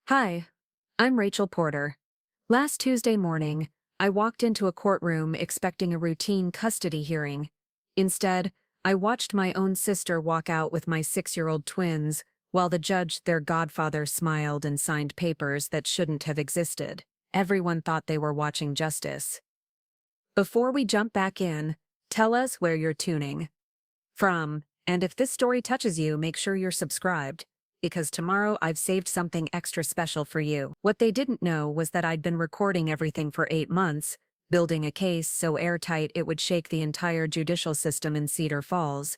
Hi, I'm Rachel Porter. Last Tuesday morning, I walked into a courtroom expecting a routine custody hearing. Instead, I watched my own sister walk out with my 6-year-old twins, while the judge, their godfather, smiled and signed papers that shouldn't have existed. Everyone thought they were watching justice. Before we jump back in, tell us where you're tuning from, and if this story touches you, make sure you're subscribed, because tomorrow I've saved something extra special for you. What they didn't know was that I'd been recording everything for 8 months, building a case so airtight it would shake the entire judicial system in Cedar Falls.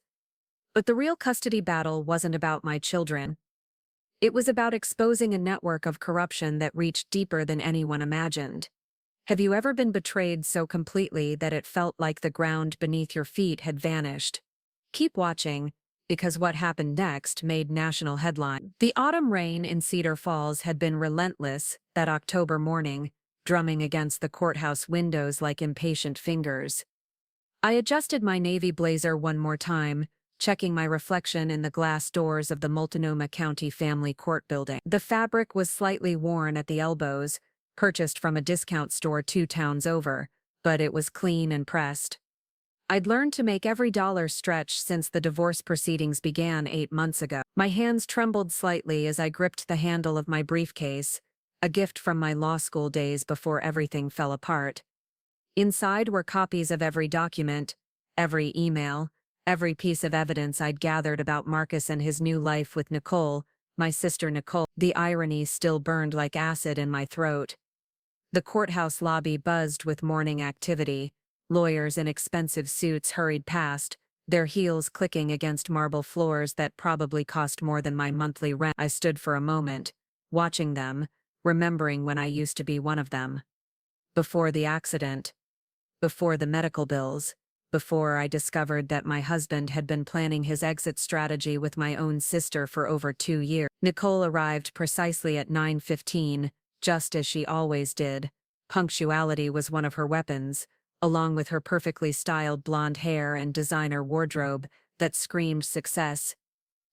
But the real custody battle wasn't about my children. It was about exposing a network of corruption that reached deeper than anyone imagined. Have you ever been betrayed so completely that it felt like the ground beneath your feet had vanished? Keep watching, because what happened next made national headlines. The autumn rain in Cedar Falls had been relentless that October morning, drumming against the courthouse windows like impatient fingers. I adjusted my navy blazer one more time, checking my reflection in the glass doors of the Multnomah County Family Court building. The fabric was slightly worn at the elbows, purchased from a discount store 2 towns over, but it was clean and pressed. I'd learned to make every dollar stretch since the divorce proceedings began 8 months ago. My hands trembled slightly as I gripped the handle of my briefcase, a gift from my law school days before everything fell apart. Inside were copies of every document, every email, every piece of evidence I'd gathered about Marcus and his new life with Nicole, my sister Nicole. The irony still burned like acid in my throat. The courthouse lobby buzzed with morning activity. Lawyers in expensive suits hurried past, their heels clicking against marble floors that probably cost more than my monthly rent. I stood for a moment, watching them, remembering when I used to be one of them. Before the accident, before the medical bills, before I discovered that my husband had been planning his exit strategy with my own sister for over 2 years. Nicole arrived precisely at 9:15, just as she always did. Punctuality was one of her weapons, along with her perfectly styled blonde hair and designer wardrobe that screamed success.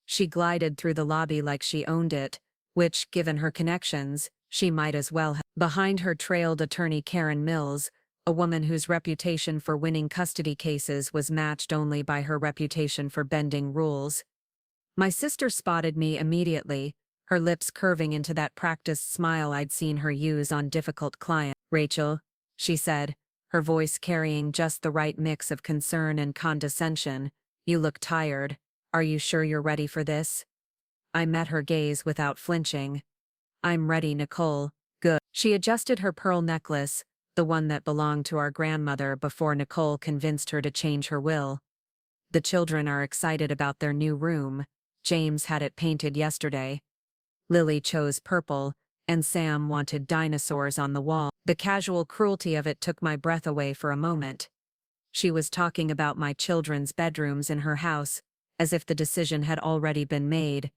She glided through the lobby like she owned it, which, given her connections, she might as well have. Behind her trailed attorney Karen Mills, a woman whose reputation for winning custody cases was matched only by her reputation for bending rules. My sister spotted me immediately, her lips curving into that practiced smile I'd seen her use on difficult clients. "Rachel," she said, her voice carrying just the right mix of concern and condescension, "you look tired. Are you sure you're ready for this?" I met her gaze without flinching. "I'm ready, Nicole." "Good." She adjusted her pearl necklace, the one that belonged to our grandmother before Nicole convinced her to change her will. "The children are excited about their new room. James had it painted yesterday. Lily chose purple, and Sam wanted dinosaurs on the wall." The casual cruelty of it took my breath away for a moment. She was talking about my children's bedrooms in her house, as if the decision had already been made,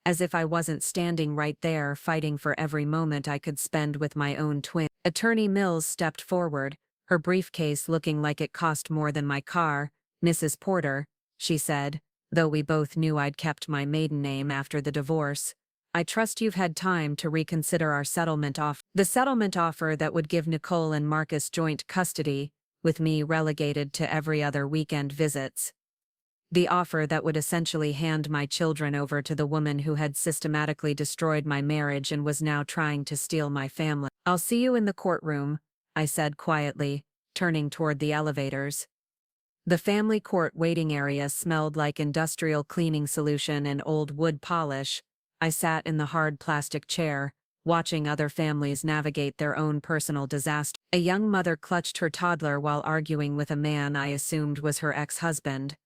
as if I wasn't standing right there fighting for every moment I could spend with my own twin. Attorney Mills stepped forward, her briefcase looking like it cost more than my car. "Mrs. Porter," she said, though we both knew I'd kept my maiden name after the divorce, "I trust you've had time to reconsider our settlement offer." The settlement offer that would give Nicole and Marcus joint custody, with me relegated to every other weekend visits. The offer that would essentially hand my children over to the woman who had systematically destroyed my marriage and was now trying to steal my family. "I'll see you in the courtroom," I said quietly, turning toward the elevators. The family court waiting area smelled like industrial cleaning solution and old wood polish. I sat in the hard plastic chair, watching other families navigate their own personal disaster. A young mother clutched her toddler while arguing with a man I assumed was her ex-husband.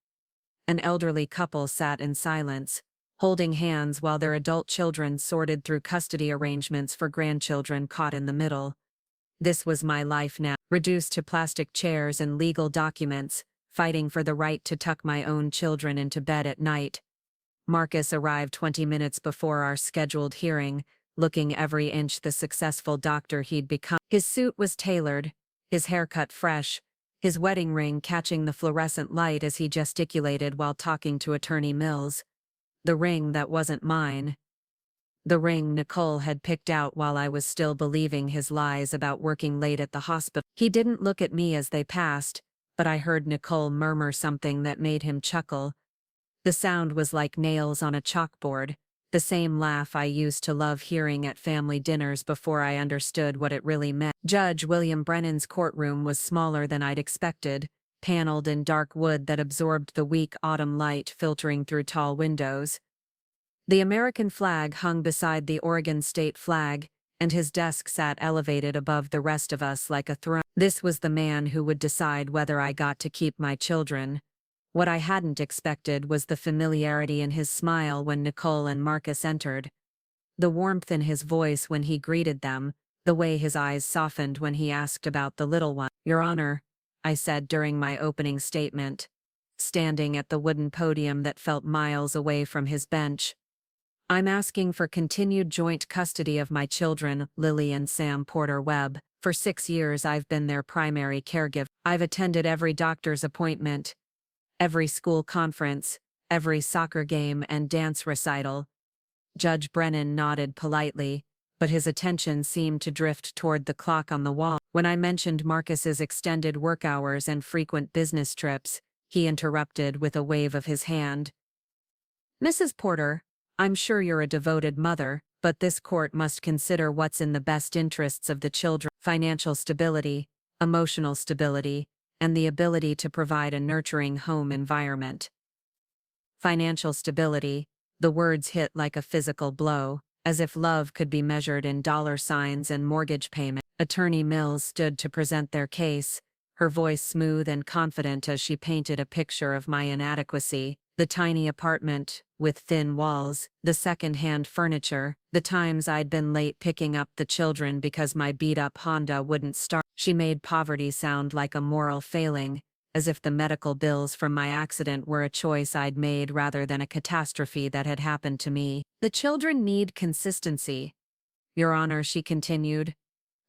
An elderly couple sat in silence, holding hands while their adult children sorted through custody arrangements for grandchildren caught in the middle. This was my life now, reduced to plastic chairs and legal documents, fighting for the right to tuck my own children into bed at night. Marcus arrived 20 minutes before our scheduled hearing, looking every inch the successful doctor he'd become. His suit was tailored, his haircut fresh, his wedding ring catching the fluorescent light as he gesticulated while talking to Attorney Mills. The ring that wasn't mine. The ring Nicole had picked out while I was still believing his lies about working late at the hospital. He didn't look at me as they passed, but I heard Nicole murmur something that made him chuckle. The sound was like nails on a chalkboard, the same laugh I used to love hearing at family dinners before I understood what it really meant. Judge William Brennan's courtroom was smaller than I'd expected, paneled in dark wood that absorbed the weak autumn light filtering through tall windows. The American flag hung beside the Oregon state flag, and his desk sat elevated above the rest of us like a throne. This was the man who would decide whether I got to keep my children. What I hadn't expected was the familiarity in his smile when Nicole and Marcus entered. The warmth in his voice when he greeted them, the way his eyes softened when he asked about the little one. "Your Honor," I said during my opening statement, standing at the wooden podium that felt miles away from his bench. "I'm asking for continued joint custody of my children, Lily and Sam Porter Webb. For 6 years I've been their primary caregiver. I've attended every doctor's appointment, every school conference, every soccer game and dance recital." Judge Brennan nodded politely, but his attention seemed to drift toward the clock on the wall. When I mentioned Marcus's extended work hours and frequent business trips, he interrupted with a wave of his hand. "Mrs. Porter, I'm sure you're a devoted mother, but this court must consider what's in the best interests of the children. Financial stability, emotional stability, and the ability to provide a nurturing home environment." Financial stability, the words hit like a physical blow, as if love could be measured in dollar signs and mortgage payment. Attorney Mills stood to present their case, her voice smooth and confident as she painted a picture of my inadequacy. The tiny apartment, with thin walls, the second-hand furniture, the times I'd been late picking up the children because my beat-up Honda wouldn't start. She made poverty sound like a moral failing, as if the medical bills from my accident were a choice I'd made rather than a catastrophe that had happened to me. "The children need consistency, Your Honor," she continued.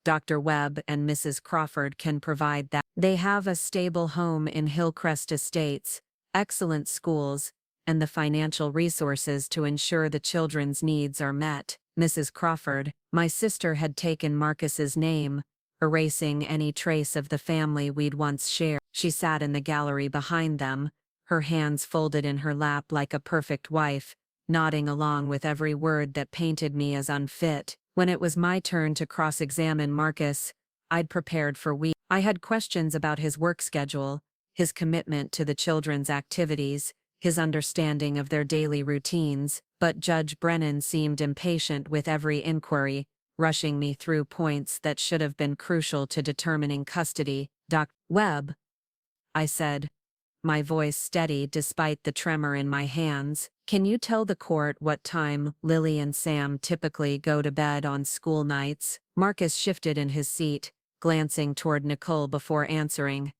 "Dr. Webb and Mrs. Crawford can provide that. They have a stable home in Hillcrest Estates, excellent schools, and the financial resources to ensure the children's needs are met." Mrs. Crawford, my sister, had taken Marcus's name, erasing any trace of the family we'd once shared. She sat in the gallery behind them, her hands folded in her lap like a perfect wife, nodding along with every word that painted me as unfit. When it was my turn to cross-examine Marcus, I'd prepared for weeks. I had questions about his work schedule, his commitment to the children's activities, his understanding of their daily routines, but Judge Brennan seemed impatient with every inquiry, rushing me through points that should have been crucial to determining custody. "Dr. Webb," I said, my voice steady despite the tremor in my hands, "can you tell the court what time Lily and Sam typically go to bed on school nights?" Marcus shifted in his seat, glancing toward Nicole before answering.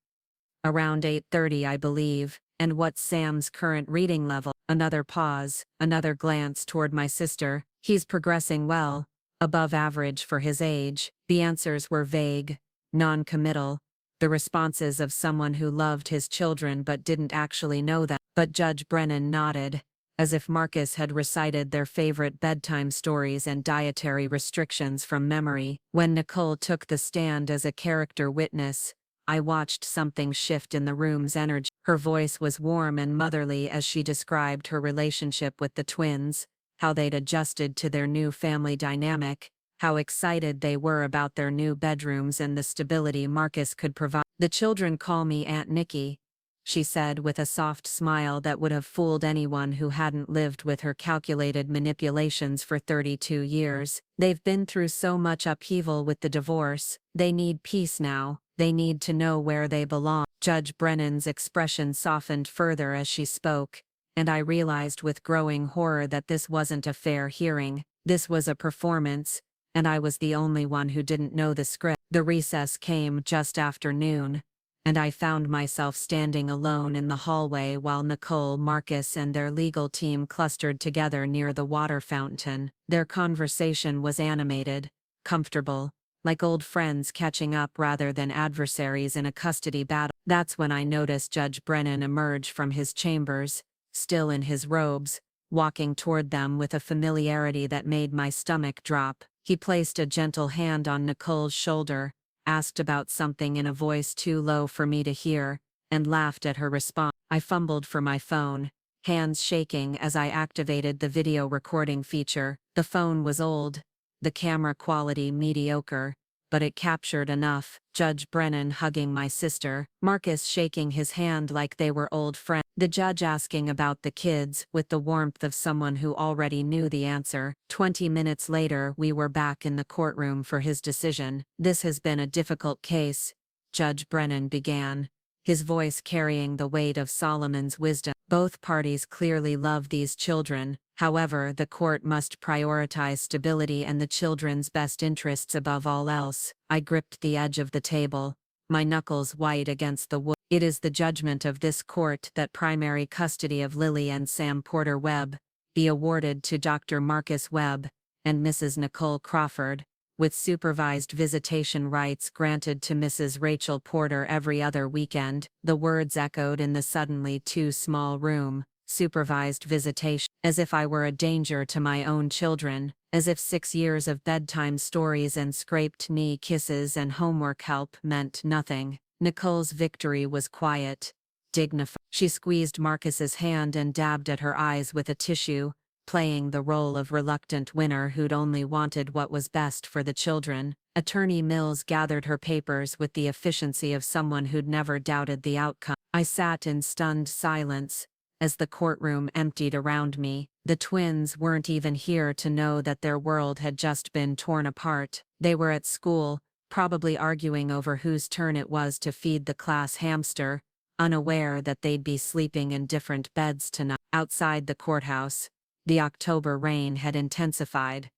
"Around 8:30, I believe. And what's Sam's current reading level?" Another pause, another glance toward my sister. "He's progressing well, above average for his age." The answers were vague, non-committal, the responses of someone who loved his children but didn't actually know them. But Judge Brennan nodded, as if Marcus had recited their favorite bedtime stories and dietary restrictions from memory. When Nicole took the stand as a character witness, I watched something shift in the room's energy. Her voice was warm and motherly as she described her relationship with the twins, how they'd adjusted to their new family dynamic, how excited they were about their new bedrooms and the stability Marcus could provide. "The children call me Aunt Nikki," she said with a soft smile that would have fooled anyone who hadn't lived with her calculated manipulations for 32 years. "They've been through so much upheaval with the divorce. They need peace now. They need to know where they belong." Judge Brennan's expression softened further as she spoke, and I realized with growing horror that this wasn't a fair hearing. This was a performance, and I was the only one who didn't know the script. The recess came just after noon, and I found myself standing alone in the hallway while Nicole, Marcus, and their legal team clustered together near the water fountain. Their conversation was animated, comfortable, like old friends catching up rather than adversaries in a custody battle. That's when I noticed Judge Brennan emerge from his chambers, still in his robes, walking toward them with a familiarity that made my stomach drop. He placed a gentle hand on Nicole's shoulder, asked about something in a voice too low for me to hear, and laughed at her response. I fumbled for my phone, hands shaking as I activated the video recording feature. The phone was old, the camera quality mediocre, but it captured enough. Judge Brennan hugging my sister, Marcus shaking his hand like they were old friends. The judge asking about the kids with the warmth of someone who already knew the answer. 20 minutes later, we were back in the courtroom for his decision. This has been a difficult case, Judge Brennan began, his voice carrying the weight of Solomon's wisdom. Both parties clearly love these children. However, the court must prioritize stability and the children's best interests above all else. I gripped the edge of the table, my knuckles white against the wood. It is the judgment of this court that primary custody of Lily and Sam Porter Webb be awarded to Dr. Marcus Webb and Mrs. Nicole Crawford, with supervised visitation rights granted to Mrs. Rachel Porter every other weekend. The words echoed in the suddenly too small room. Supervised visitation. As if I were a danger to my own children, as if 6 years of bedtime stories and scraped knee kisses and homework help meant nothing. Nicole's victory was quiet, dignified. She squeezed Marcus's hand and dabbed at her eyes with a tissue, playing the role of reluctant winner who'd only wanted what was best for the children. Attorney Mills gathered her papers with the efficiency of someone who'd never doubted the outcome. I sat in stunned silence as the courtroom emptied around me. The twins weren't even here to know that their world had just been torn apart. They were at school, probably arguing over whose turn it was to feed the class hamster, unaware that they'd be sleeping in different beds tonight. Outside the courthouse, the October rain had intensified.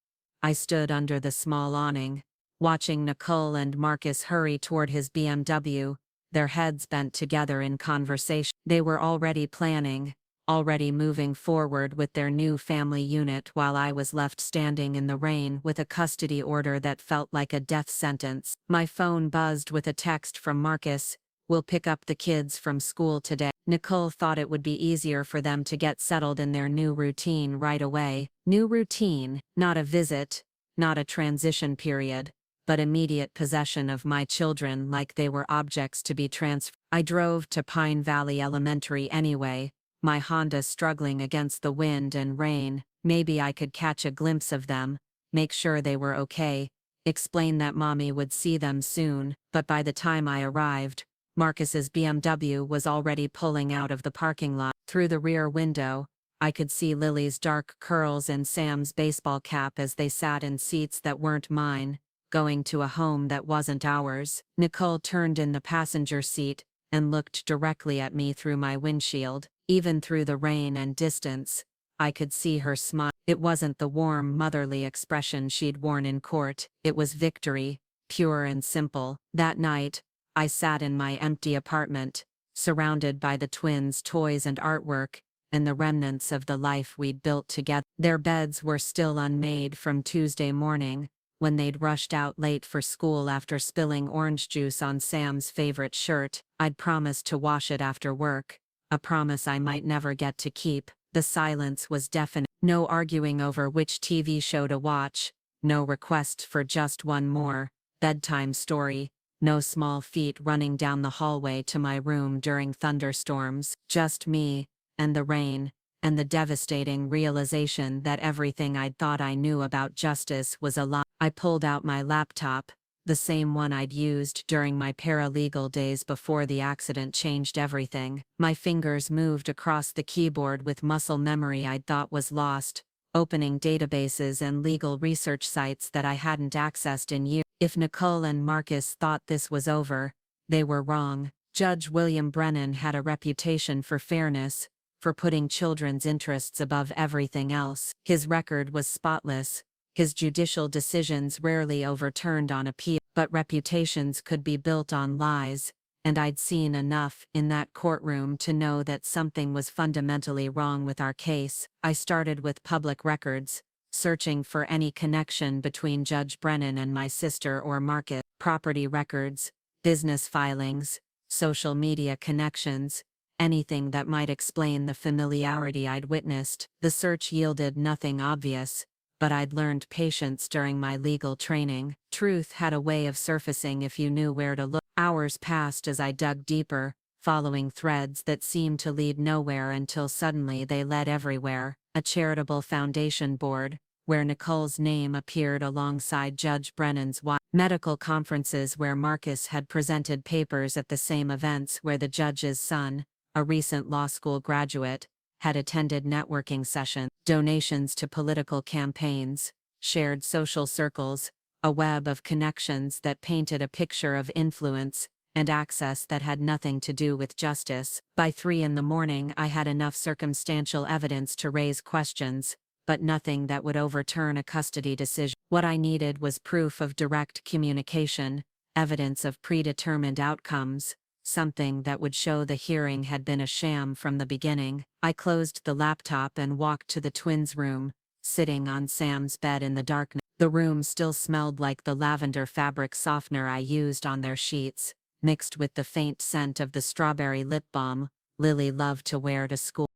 I stood under the small awning, watching Nicole and Marcus hurry toward his BMW, their heads bent together in conversation. They were already planning, already moving forward with their new family unit, while I was left standing in the rain with a custody order that felt like a death sentence. My phone buzzed with a text from Marcus, "We'll pick up the kids from school today." Nicole thought it would be easier for them to get settled in their new routine right away. New routine, not a visit, not a transition period, but immediate possession of my children like they were objects to be transferred. I drove to Pine Valley Elementary anyway, my Honda struggling against the wind and rain. Maybe I could catch a glimpse of them, make sure they were okay, explain that mommy would see them soon. But by the time I arrived, Marcus's BMW was already pulling out of the parking lot. Through the rear window, I could see Lily's dark curls and Sam's baseball cap as they sat in seats that weren't mine, going to a home that wasn't ours. Nicole turned in the passenger seat and looked directly at me through my windshield. Even through the rain and distance, I could see her smile. It wasn't the warm, motherly expression she'd worn in court. It was victory, pure and simple. That night, I sat in my empty apartment, surrounded by the twins' toys and artwork, and the remnants of the life we'd built together. Their beds were still unmade from Tuesday morning, when they'd rushed out late for school after spilling orange juice on Sam's favorite shirt. I'd promised to wash it after work, a promise I might never get to keep. The silence was deafening. No arguing over which TV show to watch, no request for just one more bedtime story, no small feet running down the hallway to my room during thunderstorms. Just me, and the rain, and the devastating realization that everything I'd thought I knew about justice was a lie. I pulled out my laptop, the same one I'd used during my paralegal days before the accident changed everything. My fingers moved across the keyboard with muscle memory I'd thought was lost, opening databases and legal research sites that I hadn't accessed in years. If Nicole and Marcus thought this was over, they were wrong. Judge William Brennan had a reputation for fairness, for putting children's interests above everything else. His record was spotless, his judicial decisions rarely overturned on appeal. But reputations could be built on lies, and I'd seen enough in that courtroom to know that something was fundamentally wrong with our case. I started with public records, searching for any connection between Judge Brennan and my sister or Marcus. Property records, business filings, social media connections, anything that might explain the familiarity I'd witnessed. The search yielded nothing obvious, but I'd learned patience during my legal training. Truth had a way of surfacing if you knew where to look. Hours passed as I dug deeper, following threads that seemed to lead nowhere until suddenly they led everywhere. A charitable foundation board, where Nicole's name appeared alongside Judge Brennan's wife. Medical conferences where Marcus had presented papers at the same events where the judge's son, a recent law school graduate, had attended networking sessions. Donations to political campaigns, shared social circles, a web of connections that painted a picture of influence and access that had nothing to do with justice. By 3 a.m, I had enough circumstantial evidence to raise questions, but nothing that would overturn a custody decision. What I needed was proof of direct communication, evidence of predetermined outcomes, something that would show the hearing had been a sham from the beginning. I closed the laptop and walked to the twins' room, sitting on Sam's bed in the darkness. The room still smelled like the lavender fabric softener I used on their sheets, mixed with the faint scent of the strawberry lip balm Lily loved to wear to school.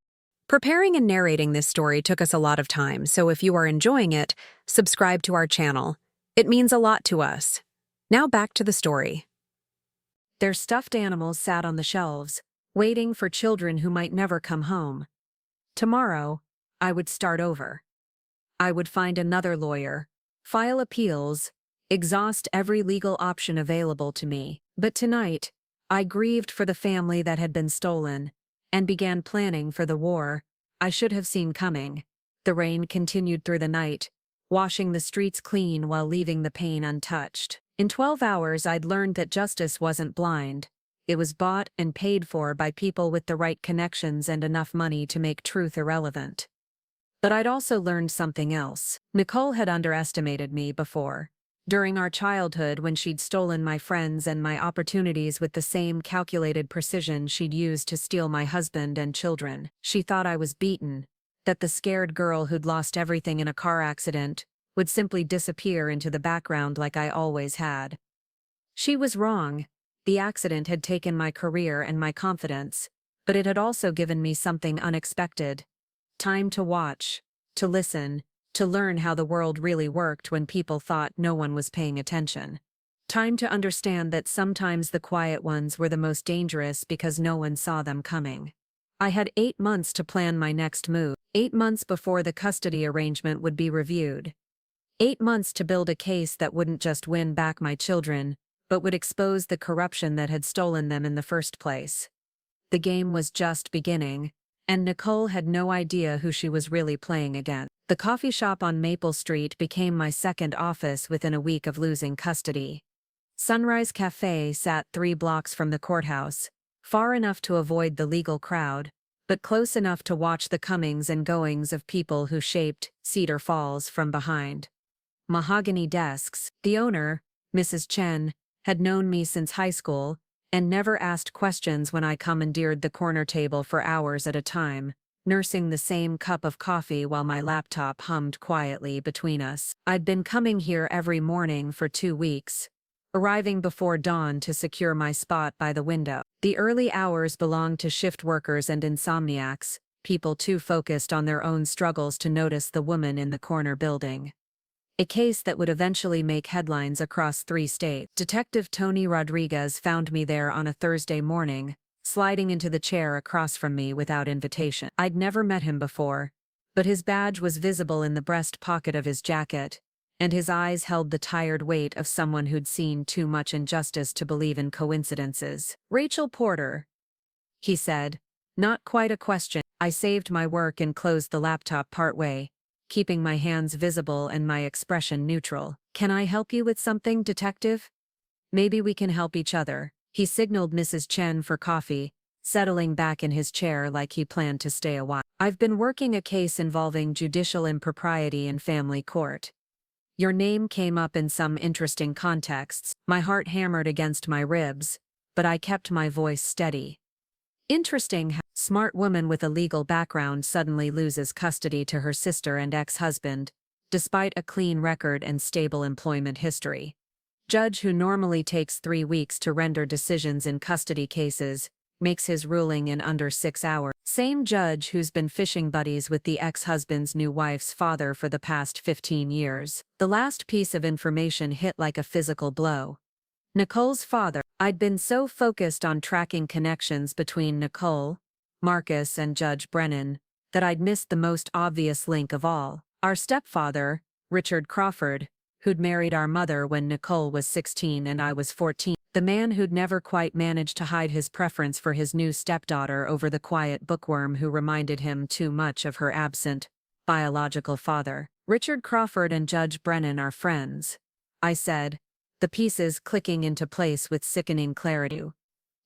Preparing and narrating this story took us a lot of time, so if you are enjoying it, subscribe to our channel. It means a lot to us. Now back to the story. Their stuffed animals sat on the shelves, waiting for children who might never come home. Tomorrow, I would start over. I would find another lawyer, file appeals, exhaust every legal option available to me. But tonight, I grieved for the family that had been stolen, and began planning for the war I should have seen coming. The rain continued through the night, washing the streets clean while leaving the pain untouched. In 12 hours, I'd learned that justice wasn't blind. It was bought and paid for by people with the right connections and enough money to make truth irrelevant. But I'd also learned something else. Nicole had underestimated me before. During our childhood, when she'd stolen my friends and my opportunities with the same calculated precision she'd used to steal my husband and children, she thought I was beaten, that the scared girl who'd lost everything in a car accident would simply disappear into the background like I always had. She was wrong. The accident had taken my career and my confidence, but it had also given me something unexpected. Time to watch, to listen, to learn how the world really worked when people thought no one was paying attention. Time to understand that sometimes the quiet ones were the most dangerous because no one saw them coming. I had 8 months to plan my next move, 8 months before the custody arrangement would be reviewed. 8 months to build a case that wouldn't just win back my children, but would expose the corruption that had stolen them in the first place. The game was just beginning, and Nicole had no idea who she was really playing against. The coffee shop on Maple Street became my second office within a week of losing custody. Sunrise Cafe sat 3 blocks from the courthouse, far enough to avoid the legal crowd, but close enough to watch the comings and goings of people who shaped Cedar Falls from behind. Mahogany desks. The owner, Mrs. Chen, had known me since high school and never asked questions when I commandeered the corner table for hours at a time, nursing the same cup of coffee while my laptop hummed quietly between us. I'd been coming here every morning for 2 weeks, arriving before dawn to secure my spot by the window. The early hours belonged to shift workers and insomniacs, people too focused on their own struggles to notice the woman in the corner building. A case that would eventually make headlines across 3 states. Detective Tony Rodriguez found me there on a Thursday morning, sliding into the chair across from me without invitation. I'd never met him before, but his badge was visible in the breast pocket of his jacket, and his eyes held the tired weight of someone who'd seen too much injustice to believe in coincidences. "Rachel Porter," he said, not quite a question. I saved my work and closed the laptop partway, keeping my hands visible and my expression neutral. "Can I help you with something, detective?" "Maybe we can help each other." He signaled Mrs. Chen for coffee, settling back in his chair like he planned to stay a while. "I've been working a case involving judicial impropriety in family court. Your name came up in some interesting contexts." My heart hammered against my ribs, but I kept my voice steady. "Interesting how a smart woman with a legal background suddenly loses custody to her sister and ex-husband, despite a clean record and stable employment history. Judge who normally takes 3 weeks to render decisions in custody cases makes his ruling in under 6 hours. Same judge who's been fishing buddies with the ex-husband's new wife's father for the past 15 years. The last piece of information hit like a physical blow. Nicole's father. I'd been so focused on tracking connections between Nicole, Marcus, and Judge Brennan that I'd missed the most obvious link of all. Our stepfather, Richard Crawford, who'd married our mother when Nicole was 16 and I was 14. The man who'd never quite managed to hide his preference for his new stepdaughter over the quiet bookworm who reminded him too much of her absent, biological father. Richard Crawford and Judge Brennan are friends, I said, the pieces clicking into place with sickening clarity.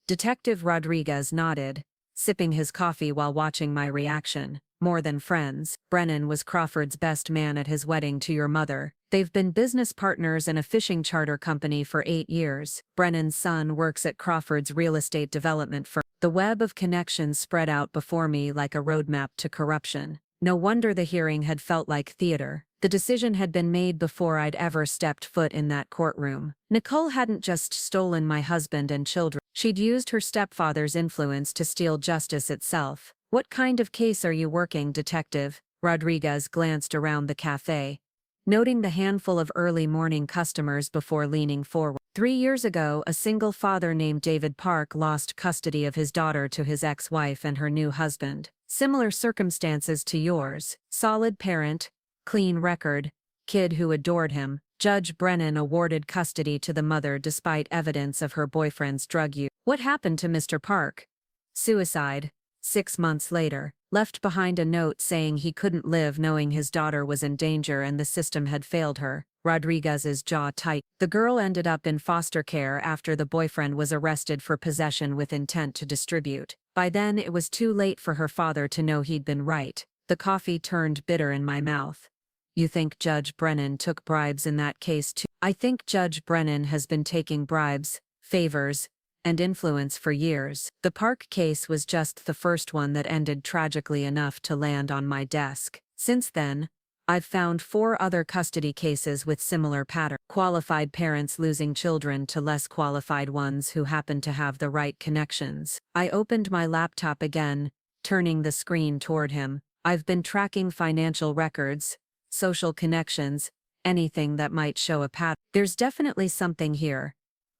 Detective Rodriguez nodded, sipping his coffee while watching my reaction. More than friends, Brennan was Crawford's best man at his wedding to your mother. They've been business partners in a fishing charter company for 8 years. Brennan's son works at Crawford's real estate development firm. The web of connections spread out before me like a roadmap to corruption. No wonder the hearing had felt like theater. The decision had been made before I'd ever stepped foot in that courtroom. Nicole hadn't just stolen my husband and children. She'd used her stepfather's influence to steal justice itself. What kind of case are you working, Detective? Rodriguez glanced around the cafe, noting the handful of early morning customers before leaning forward. 3 years ago, a single father named David Park lost custody of his daughter to his ex-wife and her new husband. Similar circumstances to yours. Solid parent, clean record, kid who adored him. Judge Brennan awarded custody to the mother despite evidence of her boyfriend's drug use. What happened to Mr. Park? Suicide. 6 months later, left behind a note saying he couldn't live knowing his daughter was in danger and the system had failed her. Rodriguez's jaw tightened. The girl ended up in foster care after the boyfriend was arrested for possession with intent to distribute. By then it was too late for her father to know he'd been right. The coffee turned bitter in my mouth. You think Judge Brennan took bribes in that case too? I think Judge Brennan has been taking bribes, favors, and influence for years. The Park case was just the first one that ended tragically enough to land on my desk. Since then, I've found 4 other custody cases with similar patterns. Qualified parents losing children to less qualified ones who happen to have the right connections. I opened my laptop again, turning the screen toward him. I've been tracking financial records, social connections, anything that might show a pattern. There's definitely something here,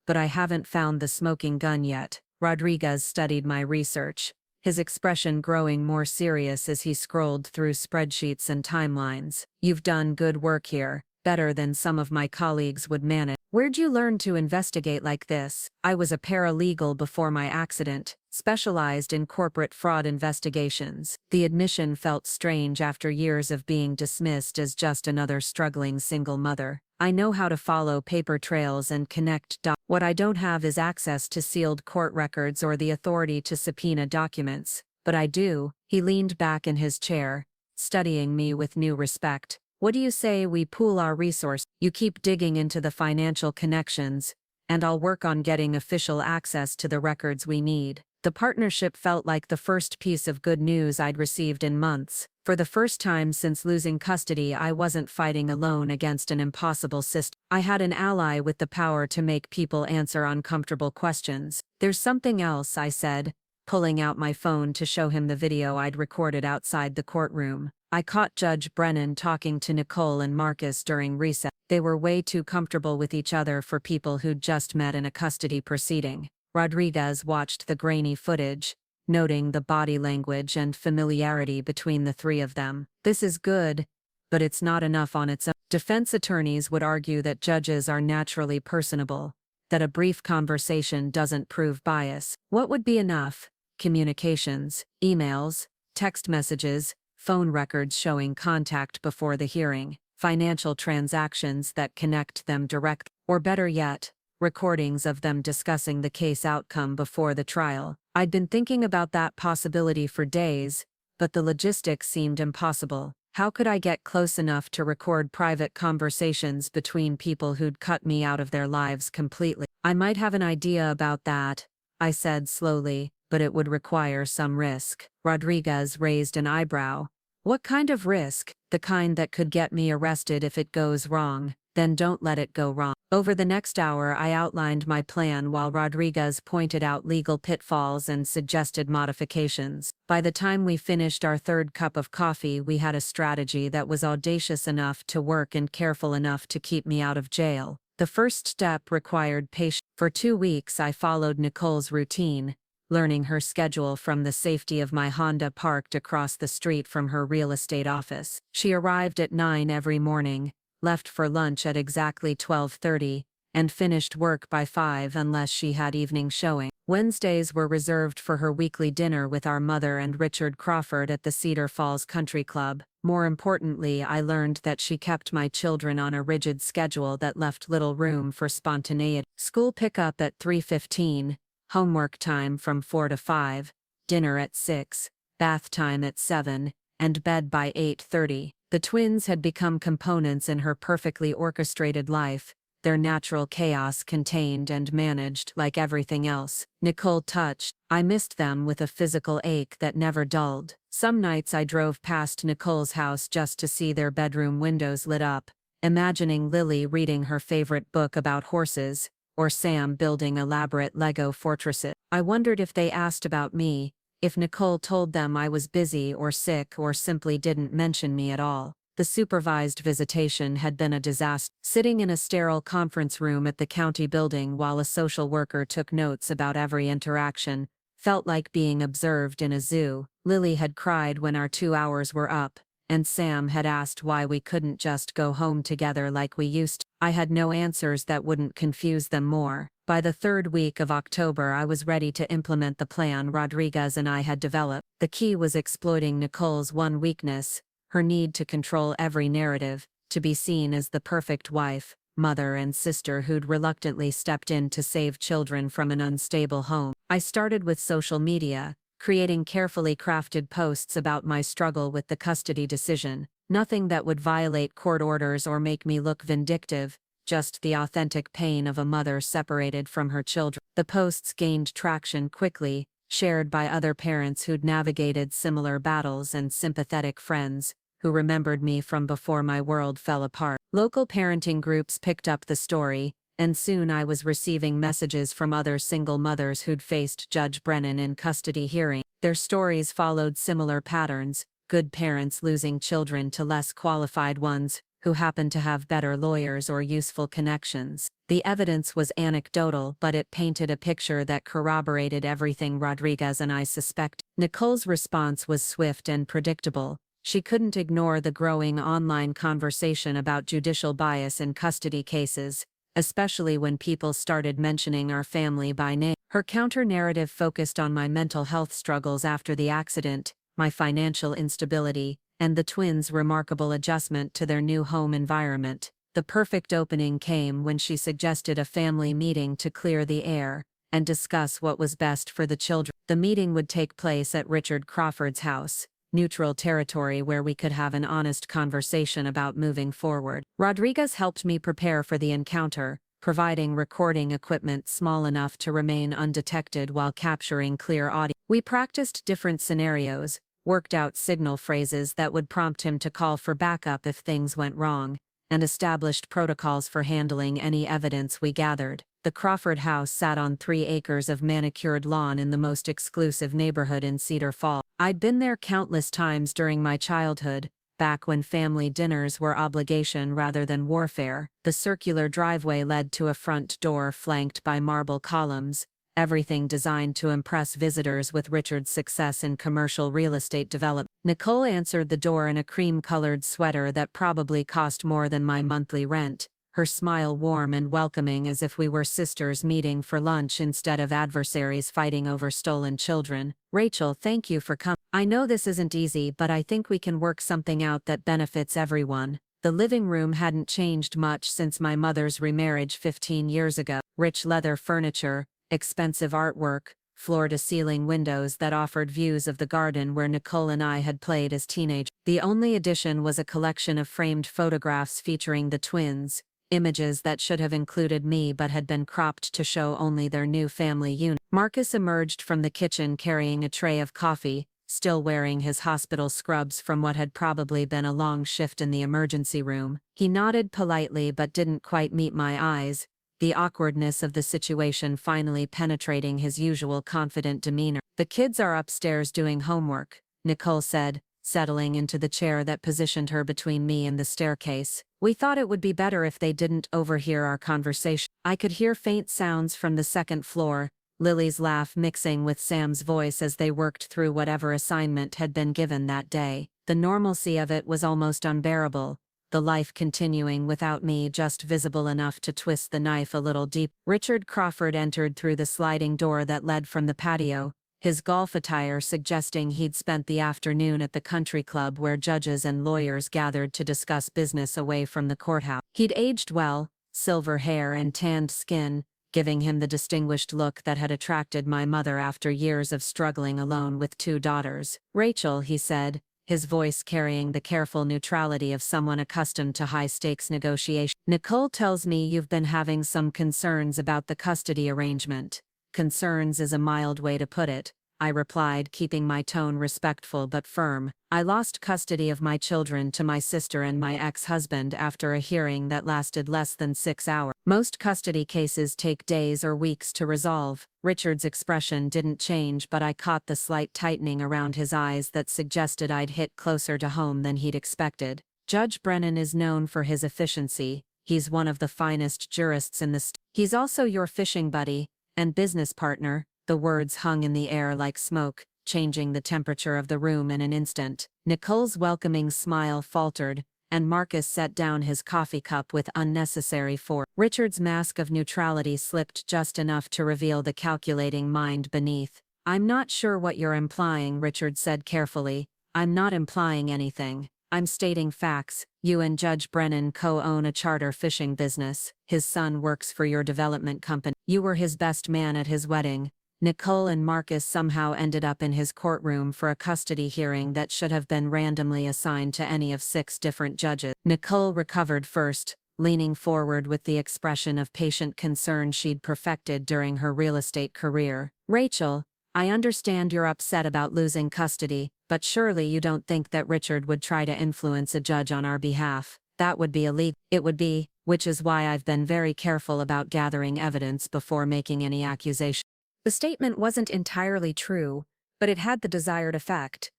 but I haven't found the smoking gun yet. Rodriguez studied my research, his expression growing more serious as he scrolled through spreadsheets and timelines. You've done good work here, better than some of my colleagues would manage. Where'd you learn to investigate like this? I was a paralegal before my accident, specialized in corporate fraud investigations. The admission felt strange after years of being dismissed as just another struggling single mother. I know how to follow paper trails and connect dots. What I don't have is access to sealed court records or the authority to subpoena documents. But I do. He leaned back in his chair, studying me with new respect. What do you say we pool our resources? You keep digging into the financial connections, and I'll work on getting official access to the records we need. The partnership felt like the first piece of good news I'd received in months. For the first time since losing custody, I wasn't fighting alone against an impossible system. I had an ally with the power to make people answer uncomfortable questions. There's something else, I said, pulling out my phone to show him the video I'd recorded outside the courtroom. I caught Judge Brennan talking to Nicole and Marcus during recess. They were way too comfortable with each other for people who'd just met in a custody proceeding. Rodriguez watched the grainy footage, noting the body language and familiarity between the 3 of them. This is good, but it's not enough on its own. Defense attorneys would argue that judges are naturally personable, that a brief conversation doesn't prove bias. What would be enough? Communications, emails, text messages, phone records showing contact before the hearing, financial transactions that connect them directly, or better yet, recordings of them discussing the case outcome before the trial. I'd been thinking about that possibility for days, but the logistics seemed impossible. How could I get close enough to record private conversations between people who'd cut me out of their lives completely? I might have an idea about that, I said slowly, but it would require some risk. Rodriguez raised an eyebrow. What kind of risk? The kind that could get me arrested if it goes wrong. Then don't let it go wrong. Over the next hour, I outlined my plan while Rodriguez pointed out legal pitfalls and suggested modifications. By the time we finished our third cup of coffee, we had a strategy that was audacious enough to work and careful enough to keep me out of jail. The first step required patience. For 2 weeks, I followed Nicole's routine, learning her schedule from the safety of my Honda parked across the street from her real estate office. She arrived at 9 every morning, left for lunch at exactly 12:30, and finished work by 5 unless she had evening showing. Wednesdays were reserved for her weekly dinner with our mother and Richard Crawford at the Cedar Falls Country Club. More importantly, I learned that she kept my children on a rigid schedule that left little room for spontaneity. School pickup at 3:15, homework time from 4 to 5, dinner at 6, bath time at 7, and bed by 8:30. The twins had become components in her perfectly orchestrated life, their natural chaos contained and managed like everything else. Nicole touched. I missed them with a physical ache that never dulled. Some nights I drove past Nicole's house just to see their bedroom windows lit up, imagining Lily reading her favorite book about horses, or Sam building elaborate Lego fortresses. I wondered if they asked about me, if Nicole told them I was busy or sick or simply didn't mention me at all. The supervised visitation had been a disaster. Sitting in a sterile conference room at the county building while a social worker took notes about every interaction felt like being observed in a zoo. Lily had cried when our 2 hours were up, and Sam had asked why we couldn't just go home together like we used to. I had no answers that wouldn't confuse them more. By the third week of October, I was ready to implement the plan Rodriguez and I had developed. The key was exploiting Nicole's one weakness, her need to control every narrative, to be seen as the perfect wife, mother, and sister who'd reluctantly stepped in to save children from an unstable home. I started with social media, creating carefully crafted posts about my struggle with the custody decision. Nothing that would violate court orders or make me look vindictive, just the authentic pain of a mother separated from her children. The posts gained traction quickly, shared by other parents who'd navigated similar battles and sympathetic friends who remembered me from before my world fell apart. Local parenting groups picked up the story, and soon I was receiving messages from other single mothers who'd faced Judge Brennan in custody hearing. Their stories followed similar patterns, good parents losing children to less qualified ones who happened to have better lawyers or useful connections. The evidence was anecdotal, but it painted a picture that corroborated everything Rodriguez and I suspected. Nicole's response was swift and predictable. She couldn't ignore the growing online conversation about judicial bias in custody cases, especially when people started mentioning our family by name. Her counter-narrative focused on my mental health struggles after the accident, my financial instability, and the twins' remarkable adjustment to their new home environment. The perfect opening came when she suggested a family meeting to clear the air and discuss what was best for the children. The meeting would take place at Richard Crawford's house, neutral territory where we could have an honest conversation about moving forward. Rodriguez helped me prepare for the encounter, providing recording equipment small enough to remain undetected while capturing clear audio. We practiced different scenarios, worked out signal phrases that would prompt him to call for backup if things went wrong, and established protocols for handling any evidence we gathered. The Crawford house sat on 3 acres of manicured lawn in the most exclusive neighborhood in Cedar Falls. I'd been there countless times during my childhood, back when family dinners were obligation rather than warfare. The circular driveway led to a front door flanked by marble columns, everything designed to impress visitors with Richard's success in commercial real estate development. Nicole answered the door in a cream-colored sweater that probably cost more than my monthly rent, her smile warm and welcoming as if we were sisters meeting for lunch instead of adversaries fighting over stolen children. "Rachel, thank you for coming. I know this isn't easy, but I think we can work something out that benefits everyone." The living room hadn't changed much since my mother's remarriage 15 years ago. Rich leather furniture, expensive artwork, floor-to-ceiling windows that offered views of the garden where Nicole and I had played as teenagers. The only addition was a collection of framed photographs featuring the twins, images that should have included me but had been cropped to show only their new family unit. Marcus emerged from the kitchen carrying a tray of coffee, still wearing his hospital scrubs from what had probably been a long shift in the emergency room. He nodded politely but didn't quite meet my eyes, the awkwardness of the situation finally penetrating his usual confident demeanor. "The kids are upstairs doing homework," Nicole said, settling into the chair that positioned her between me and the staircase. "We thought it would be better if they didn't overhear our conversation." I could hear faint sounds from the second floor, Lily's laugh mixing with Sam's voice as they worked through whatever assignment had been given that day. The normalcy of it was almost unbearable, the life continuing without me just visible enough to twist the knife a little deep. Richard Crawford entered through the sliding door that led from the patio, his golf attire suggesting he'd spent the afternoon at the country club where judges and lawyers gathered to discuss business away from the courthouse. He'd aged well, silver hair and tanned skin, giving him the distinguished look that had attracted my mother after years of struggling alone with 2 daughters. "Rachel," he said, his voice carrying the careful neutrality of someone accustomed to high-stakes negotiation. "Nicole tells me you've been having some concerns about the custody arrangement." "Concerns is a mild way to put it," I replied, keeping my tone respectful but firm. "I lost custody of my children to my sister and my ex-husband after a hearing that lasted less than 6 hours. Most custody cases take days or weeks to resolve." Richard's expression didn't change, but I caught the slight tightening around his eyes that suggested I'd hit closer to home than he'd expected. "Judge Brennan is known for his efficiency. He's one of the finest jurists in the state. He's also your fishing buddy and business partner." The words hung in the air like smoke, changing the temperature of the room in an instant. Nicole's welcoming smile faltered, and Marcus set down his coffee cup with unnecessary force. Richard's mask of neutrality slipped just enough to reveal the calculating mind beneath. "I'm not sure what you're implying," Richard said carefully. "I'm not implying anything. I'm stating facts. You and Judge Brennan co-own a charter fishing business. His son works for your development company. You were his best man at his wedding. Nicole and Marcus somehow ended up in his courtroom for a custody hearing that should have been randomly assigned to any of 6 different judges." Nicole recovered first, leaning forward with the expression of patient concern she'd perfected during her real estate career. "Rachel, I understand you're upset about losing custody, but surely you don't think that Richard would try to influence a judge on our behalf. That would be illegal." "It would be, which is why I've been very careful about gathering evidence before making any accusation." The statement wasn't entirely true, but it had the desired effect.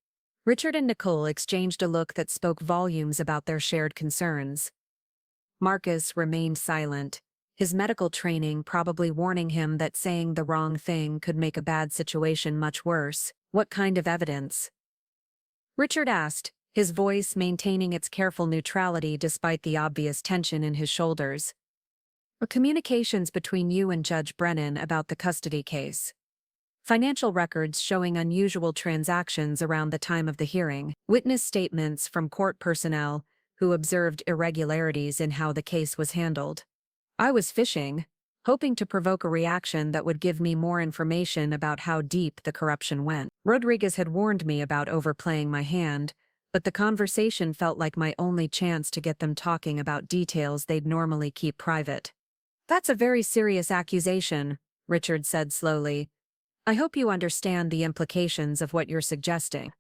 Richard and Nicole exchanged a look that spoke volumes about their shared concerns. Marcus remained silent, his medical training probably warning him that saying the wrong thing could make a bad situation much worse. "What kind of evidence?" Richard asked, his voice maintaining its careful neutrality despite the obvious tension in his shoulders. "Communications between you and Judge Brennan about the custody case. Financial records showing unusual transactions around the time of the hearing. Witness statements from court personnel who observed irregularities in how the case was handled." I was fishing, hoping to provoke a reaction that would give me more information about how deep the corruption went. Rodriguez had warned me about overplaying my hand, but the conversation felt like my only chance to get them talking about details they'd normally keep private. "That's a very serious accusation," Richard said slowly. "I hope you understand the implications of what you're suggesting."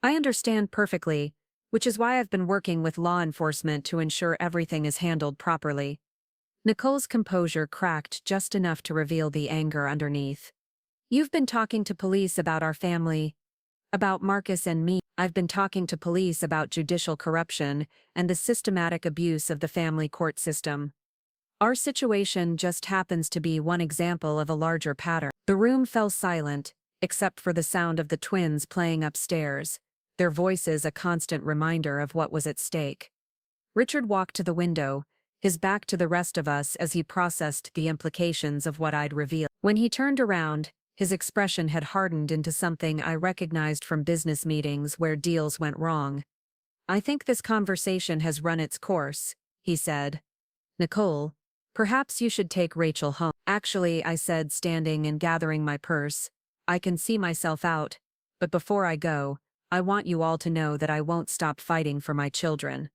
"I understand perfectly, which is why I've been working with law enforcement to ensure everything is handled properly." Nicole's composure cracked just enough to reveal the anger underneath. "You've been talking to police about our family, about Marcus and me. I've been talking to police about judicial corruption and the systematic abuse of the family court system. Our situation just happens to be one example of a larger pattern." The room fell silent, except for the sound of the twins playing upstairs, their voices a constant reminder of what was at stake. Richard walked to the window, his back to the rest of us as he processed the implications of what I'd revealed. When he turned around, his expression had hardened into something I recognized from business meetings where deals went wrong. "I think this conversation has run its course," he said. "Nicole, perhaps you should take Rachel home." "Actually," I said, standing and gathering my purse, "I can see myself out, but before I go, I want you all to know that I won't stop fighting for my children.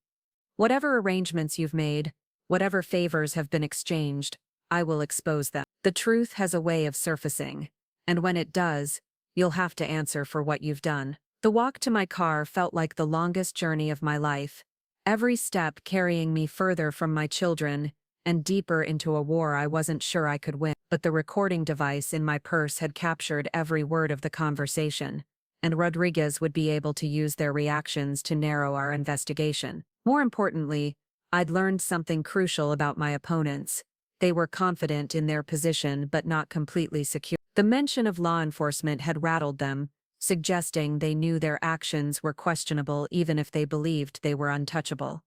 Whatever arrangements you've made, whatever favors have been exchanged, I will expose them. The truth has a way of surfacing, and when it does, you'll have to answer for what you've done." The walk to my car felt like the longest journey of my life, every step carrying me further from my children and deeper into a war I wasn't sure I could win. But the recording device in my purse had captured every word of the conversation, and Rodriguez would be able to use their reactions to narrow our investigation. More importantly, I'd learned something crucial about my opponents. They were confident in their position but not completely secure. The mention of law enforcement had rattled them, suggesting they knew their actions were questionable even if they believed they were untouchable.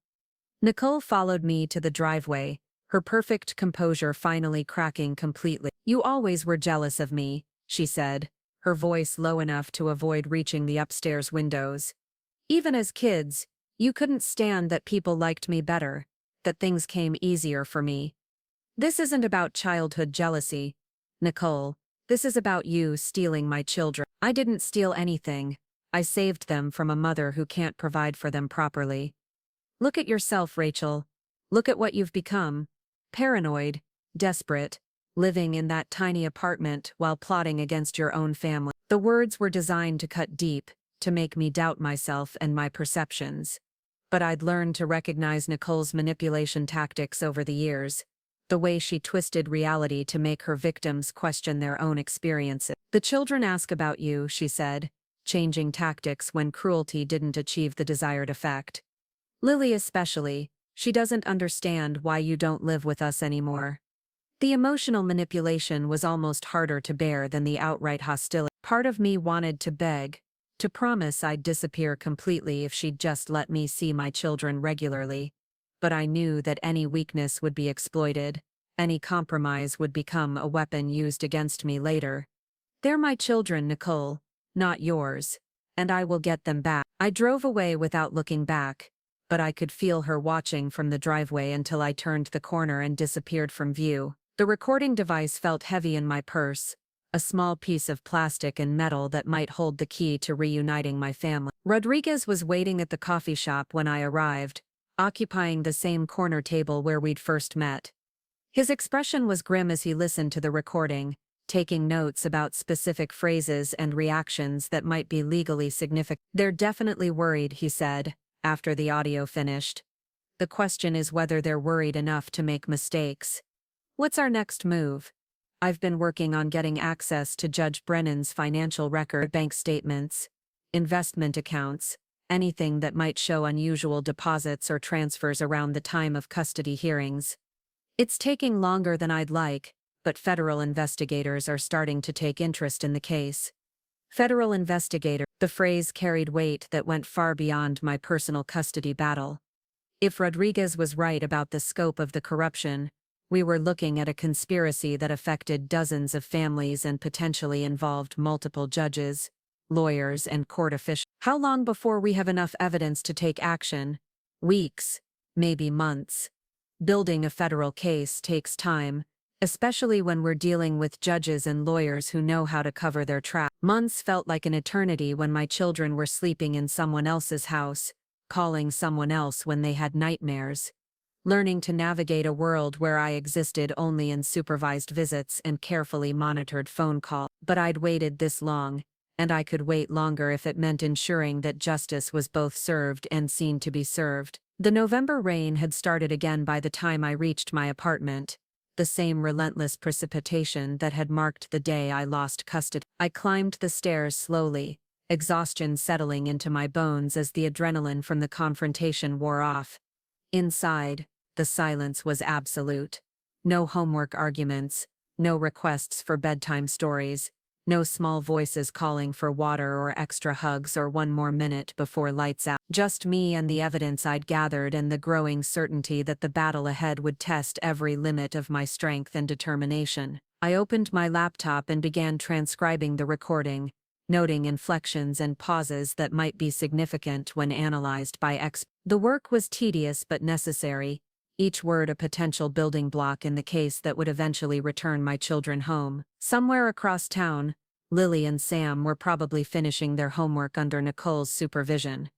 Nicole followed me to the driveway, her perfect composure finally cracking completely. "You always were jealous of me," she said, her voice low enough to avoid reaching the upstairs windows. "Even as kids, you couldn't stand that people liked me better, that things came easier for me. This isn't about childhood jealousy, Nicole. This is about you stealing my children." "I didn't steal anything. I saved them from a mother who can't provide for them properly. Look at yourself, Rachel. Look at what you've become. Paranoid, desperate, living in that tiny apartment while plotting against your own family." The words were designed to cut deep, to make me doubt myself and my perceptions. But I'd learned to recognize Nicole's manipulation tactics over the years, the way she twisted reality to make her victims question their own experiences. "The children ask about you," she said, changing tactics when cruelty didn't achieve the desired effect. "Lily especially, she doesn't understand why you don't live with us anymore." The emotional manipulation was almost harder to bear than the outright hostility. Part of me wanted to beg, to promise I'd disappear completely if she'd just let me see my children regularly. But I knew that any weakness would be exploited, any compromise would become a weapon used against me later. "They're my children, Nicole, not yours, and I will get them back." I drove away without looking back, but I could feel her watching from the driveway until I turned the corner and disappeared from view. The recording device felt heavy in my purse, a small piece of plastic and metal that might hold the key to reuniting my family. Rodriguez was waiting at the coffee shop when I arrived, occupying the same corner table where we'd first met. His expression was grim as he listened to the recording, taking notes about specific phrases and reactions that might be legally significant. "They're definitely worried," he said, after the audio finished. "The question is whether they're worried enough to make mistakes. What's our next move?" "I've been working on getting access to Judge Brennan's financial record, bank statements, investment accounts, anything that might show unusual deposits or transfers around the time of custody hearings. It's taking longer than I'd like, but federal investigators are starting to take interest in the case." Federal investigator. The phrase carried weight that went far beyond my personal custody battle. If Rodriguez was right about the scope of the corruption, we were looking at a conspiracy that affected dozens of families and potentially involved multiple judges, lawyers, and court officials. "How long before we have enough evidence to take action?" "Weeks, maybe months. Building a federal case takes time, especially when we're dealing with judges and lawyers who know how to cover their tracks." Months felt like an eternity when my children were sleeping in someone else's house, calling someone else when they had nightmares. Learning to navigate a world where I existed only in supervised visits and carefully monitored phone calls. But I'd waited this long, and I could wait longer if it meant ensuring that justice was both served and seen to be served. The November rain had started again by the time I reached my apartment, the same relentless precipitation that had marked the day I lost custody. I climbed the stairs slowly, exhaustion settling into my bones as the adrenaline from the confrontation wore off. Inside, the silence was absolute. No homework arguments, no requests for bedtime stories, no small voices calling for water or extra hugs or one more minute before lights out. Just me and the evidence I'd gathered and the growing certainty that the battle ahead would test every limit of my strength and determination. I opened my laptop and began transcribing the recording, noting inflections and pauses that might be significant when analyzed by experts. The work was tedious but necessary, each word a potential building block in the case that would eventually return my children home. Somewhere across town, Lily and Sam were probably finishing their homework under Nicole's supervision,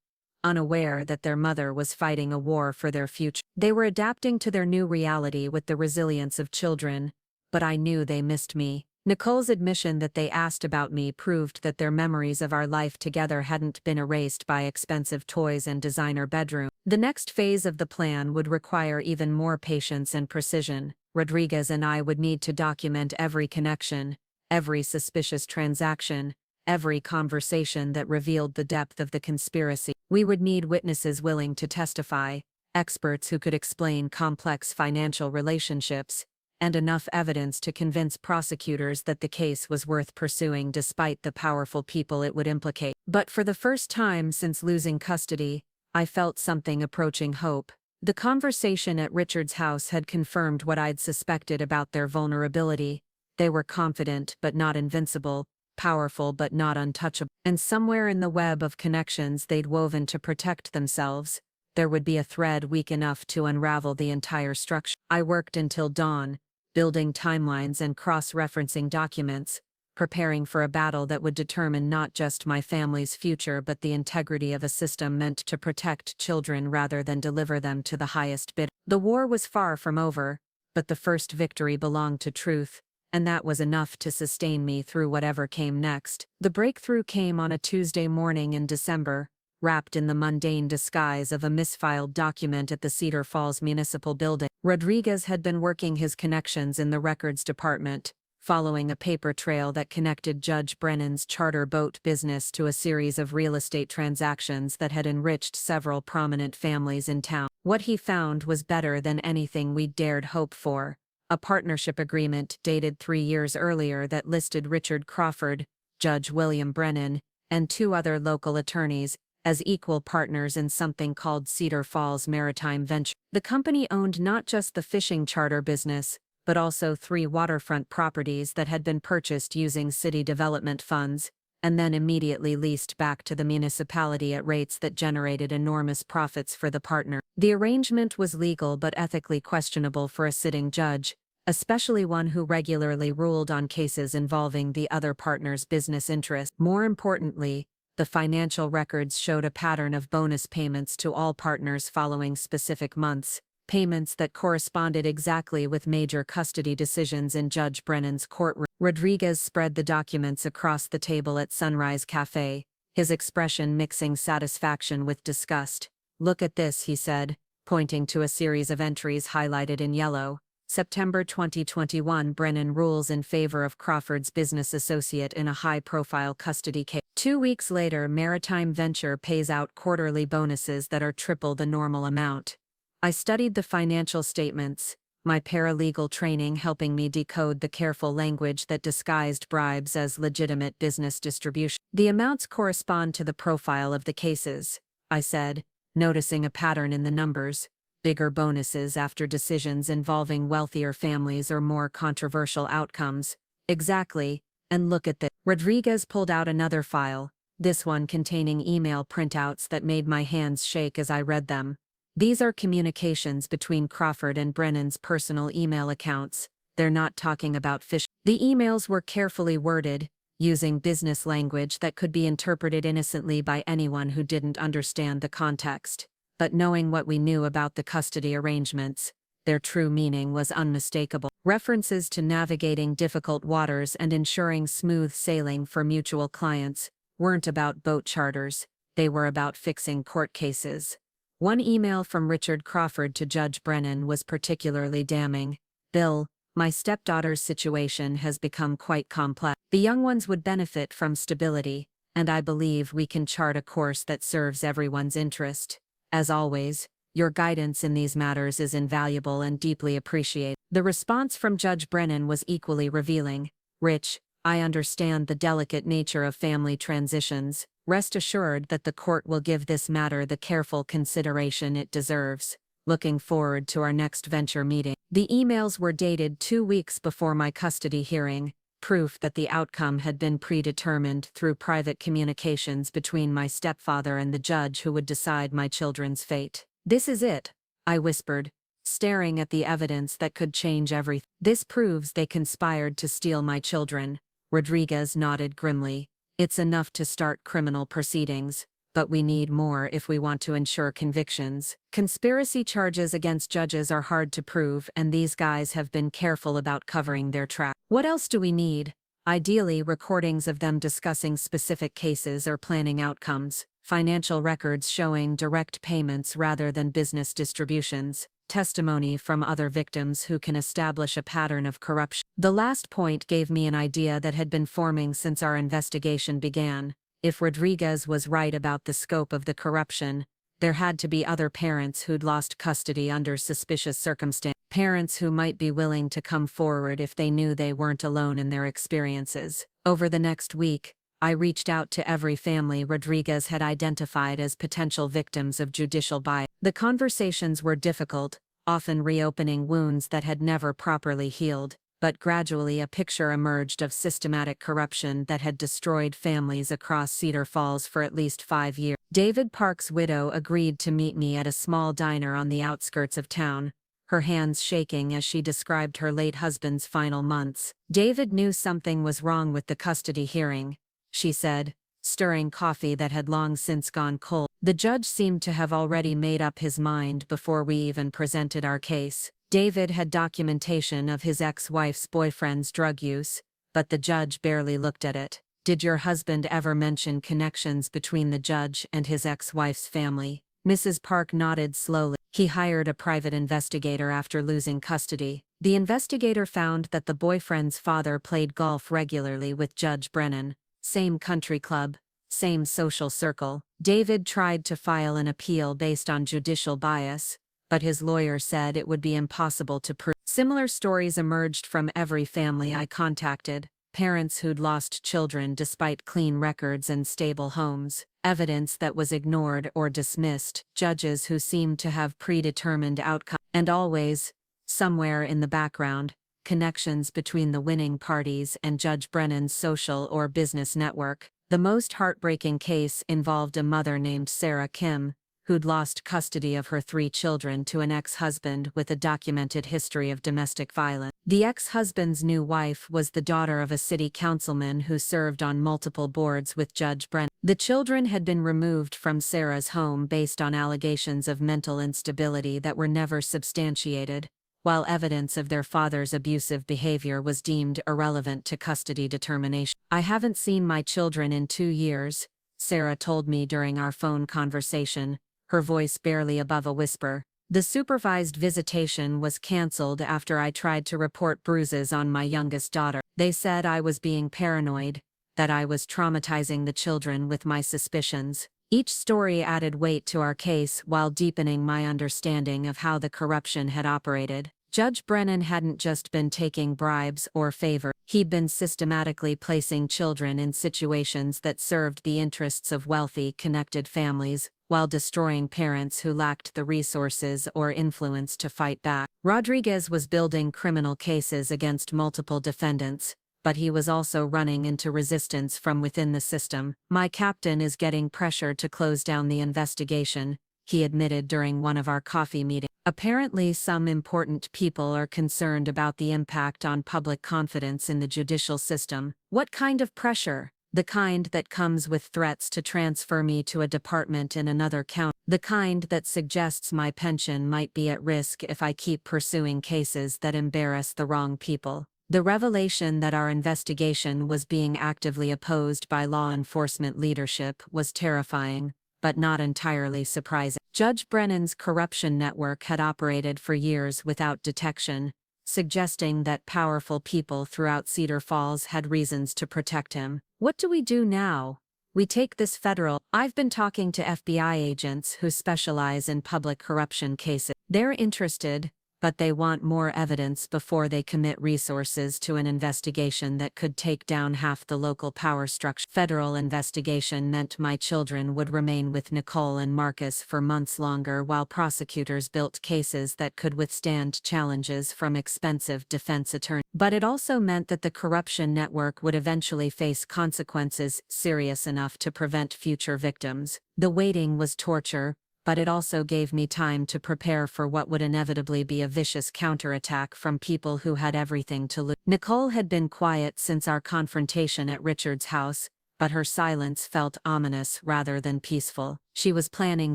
unaware that their mother was fighting a war for their future. They were adapting to their new reality with the resilience of children, but I knew they missed me. Nicole's admission that they asked about me proved that their memories of our life together hadn't been erased by expensive toys and designer bedroom. The next phase of the plan would require even more patience and precision. Rodriguez and I would need to document every connection, every suspicious transaction, every conversation that revealed the depth of the conspiracy. We would need witnesses willing to testify, experts who could explain complex financial relationships, and enough evidence to convince prosecutors that the case was worth pursuing despite the powerful people it would implicate. But for the first time since losing custody, I felt something approaching hope. The conversation at Richard's house had confirmed what I'd suspected about their vulnerability. They were confident but not invincible, powerful but not untouchable. And somewhere in the web of connections they'd woven to protect themselves, there would be a thread weak enough to unravel the entire structure. I worked until dawn, building timelines and cross-referencing documents, preparing for a battle that would determine not just my family's future but the integrity of a system meant to protect children rather than deliver them to the highest bidder. The war was far from over, but the first victory belonged to truth, and that was enough to sustain me through whatever came next. The breakthrough came on a Tuesday morning in December, wrapped in the mundane disguise of a misfiled document at the Cedar Falls Municipal Building. Rodriguez had been working his connections in the records department, following a paper trail that connected Judge Brennan's charter boat business to a series of real estate transactions that had enriched several prominent families in town. What he found was better than anything we'd dared hope for: a partnership agreement dated 3 years earlier that listed Richard Crawford, Judge William Brennan, and 2 other local attorneys as equal partners in something called Cedar Falls Maritime Venture. The company owned not just the fishing charter business, but also 3 waterfront properties that had been purchased using city development funds, and then immediately leased back to the municipality at rates that generated enormous profits for the partner. The arrangement was legal but ethically questionable for a sitting judge, especially one who regularly ruled on cases involving the other partner's business interests. More importantly, the financial records showed a pattern of bonus payments to all partners following specific months, payments that corresponded exactly with major custody decisions in Judge Brennan's courtroom. Rodriguez spread the documents across the table at Sunrise Cafe, his expression mixing satisfaction with disgust. "Look at this," he said, pointing to a series of entries highlighted in yellow. September 2021, Brennan rules in favor of Crawford's business associate in a high-profile custody case. 2 weeks later, Maritime Venture pays out quarterly bonuses that are triple the normal amount. I studied the financial statements, my paralegal training helping me decode the careful language that disguised bribes as legitimate business distribution. "The amounts correspond to the profile of the cases," I said, noticing a pattern in the numbers. "Bigger bonuses after decisions involving wealthier families or more controversial outcomes." "Exactly, and look at this." Rodriguez pulled out another file, this one containing email printouts that made my hands shake as I read them. "These are communications between Crawford and Brennan's personal email accounts. They're not talking about fish." The emails were carefully worded, using business language that could be interpreted innocently by anyone who didn't understand the context. But knowing what we knew about the custody arrangements, their true meaning was unmistakable. References to navigating difficult waters and ensuring smooth sailing for mutual clients weren't about boat charters, they were about fixing court cases. One email from Richard Crawford to Judge Brennan was particularly damning. "Bill, my stepdaughter's situation has become quite complex. The young ones would benefit from stability, and I believe we can chart a course that serves everyone's interest. As always, your guidance in these matters is invaluable and deeply appreciated." The response from Judge Brennan was equally revealing. "Rich, I understand the delicate nature of family transitions. Rest assured that the court will give this matter the careful consideration it deserves. Looking forward to our next venture meeting." The emails were dated 2 weeks before my custody hearing, proof that the outcome had been predetermined through private communications between my stepfather and the judge who would decide my children's fate. "This is it," I whispered, staring at the evidence that could change everything. "This proves they conspired to steal my children." Rodriguez nodded grimly. "It's enough to start criminal proceedings, but we need more if we want to ensure convictions. Conspiracy charges against judges are hard to prove, and these guys have been careful about covering their tracks. What else do we need? Ideally, recordings of them discussing specific cases or planning outcomes, financial records showing direct payments rather than business distributions, testimony from other victims who can establish a pattern of corruption. The last point gave me an idea that had been forming since our investigation began. If Rodriguez was right about the scope of the corruption, there had to be other parents who'd lost custody under suspicious circumstances. Parents who might be willing to come forward if they knew they weren't alone in their experiences. Over the next week, I reached out to every family Rodriguez had identified as potential victims of judicial bias. The conversations were difficult, often reopening wounds that had never properly healed, but gradually a picture emerged of systematic corruption that had destroyed families across Cedar Falls for at least 5 years. David Park's widow agreed to meet me at a small diner on the outskirts of town, her hands shaking as she described her late husband's final months. David knew something was wrong with the custody hearing, she said, stirring coffee that had long since gone cold. The judge seemed to have already made up his mind before we even presented our case. David had documentation of his ex-wife's boyfriend's drug use, but the judge barely looked at it. Did your husband ever mention connections between the judge and his ex-wife's family? Mrs. Park nodded slowly. He hired a private investigator after losing custody. The investigator found that the boyfriend's father played golf regularly with Judge Brennan. Same country club, same social circle. David tried to file an appeal based on judicial bias, but his lawyer said it would be impossible to prove. Similar stories emerged from every family I contacted. Parents who'd lost children despite clean records and stable homes, evidence that was ignored or dismissed, judges who seemed to have predetermined outcomes, and always, somewhere in the background, connections between the winning parties and Judge Brennan's social or business network. The most heartbreaking case involved a mother named Sarah Kim, who'd lost custody of her 3 children to an ex-husband with a documented history of domestic violence. The ex-husband's new wife was the daughter of a city councilman who served on multiple boards with Judge Brennan. The children had been removed from Sarah's home based on allegations of mental instability that were never substantiated, while evidence of their father's abusive behavior was deemed irrelevant to custody determination. I haven't seen my children in 2 years, Sarah told me during our phone conversation, her voice barely above a whisper. The supervised visitation was canceled after I tried to report bruises on my youngest daughter. They said I was being paranoid, that I was traumatizing the children with my suspicions. Each story added weight to our case while deepening my understanding of how the corruption had operated. Judge Brennan hadn't just been taking bribes or favor. He'd been systematically placing children in situations that served the interests of wealthy, connected families, while destroying parents who lacked the resources or influence to fight back. Rodriguez was building criminal cases against multiple defendants, but he was also running into resistance from within the system. My captain is getting pressure to close down the investigation, he admitted during one of our coffee meetings. Apparently, some important people are concerned about the impact on public confidence in the judicial system. What kind of pressure? The kind that comes with threats to transfer me to a department in another county. The kind that suggests my pension might be at risk if I keep pursuing cases that embarrass the wrong people. The revelation that our investigation was being actively opposed by law enforcement leadership was terrifying, but not entirely surprising. Judge Brennan's corruption network had operated for years without detection, suggesting that powerful people throughout Cedar Falls had reasons to protect him. What do we do now? We take this federal. I've been talking to FBI agents who specialize in public corruption cases. They're interested, but they want more evidence before they commit resources to an investigation that could take down half the local power structure. Federal investigation meant my children would remain with Nicole and Marcus for months longer while prosecutors built cases that could withstand challenges from expensive defense attorneys. But it also meant that the corruption network would eventually face consequences serious enough to prevent future victims. The waiting was torture, but it also gave me time to prepare for what would inevitably be a vicious counterattack from people who had everything to lose. Nicole had been quiet since our confrontation at Richard's house, but her silence felt ominous rather than peaceful. She was planning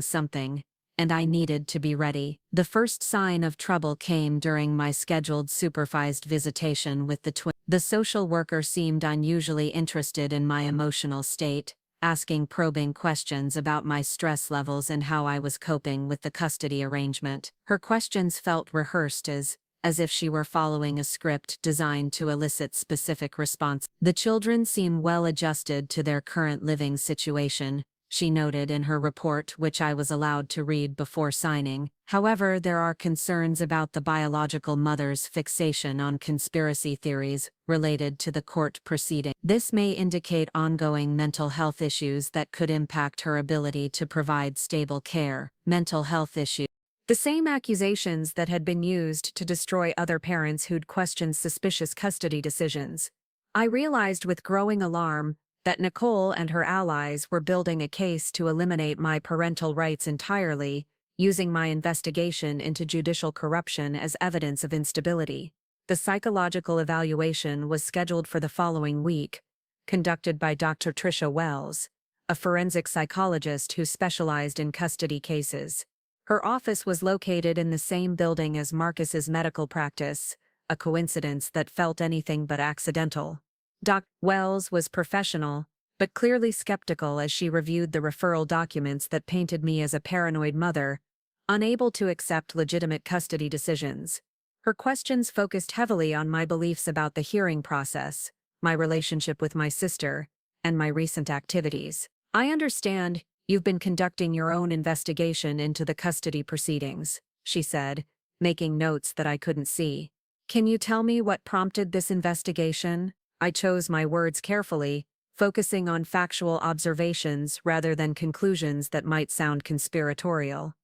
something, and I needed to be ready. The first sign of trouble came during my scheduled supervised visitation with the twins. The social worker seemed unusually interested in my emotional state, asking probing questions about my stress levels and how I was coping with the custody arrangement. Her questions felt rehearsed as if she were following a script designed to elicit specific response. The children seem well adjusted to their current living situation, she noted in her report, which I was allowed to read before signing. However, there are concerns about the biological mother's fixation on conspiracy theories related to the court proceeding. This may indicate ongoing mental health issues that could impact her ability to provide stable care. Mental health issues. The same accusations that had been used to destroy other parents who'd questioned suspicious custody decisions. I realized with growing alarm that Nicole and her allies were building a case to eliminate my parental rights entirely, using my investigation into judicial corruption as evidence of instability. The psychological evaluation was scheduled for the following week, conducted by Dr. Tricia Wells, a forensic psychologist who specialized in custody cases. Her office was located in the same building as Marcus's medical practice, a coincidence that felt anything but accidental. Dr. Wells was professional, but clearly skeptical as she reviewed the referral documents that painted me as a paranoid mother, unable to accept legitimate custody decisions. Her questions focused heavily on my beliefs about the hearing process, my relationship with my sister, and my recent activities. I understand you've been conducting your own investigation into the custody proceedings, she said, making notes that I couldn't see. Can you tell me what prompted this investigation? I chose my words carefully, focusing on factual observations rather than conclusions that might sound conspiratorial.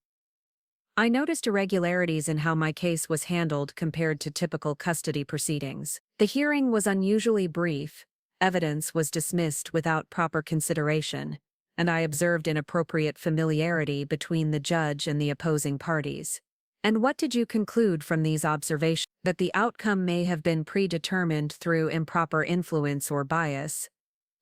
I noticed irregularities in how my case was handled compared to typical custody proceedings. The hearing was unusually brief, evidence was dismissed without proper consideration, and I observed inappropriate familiarity between the judge and the opposing parties. And what did you conclude from these observations? That the outcome may have been predetermined through improper influence or bias.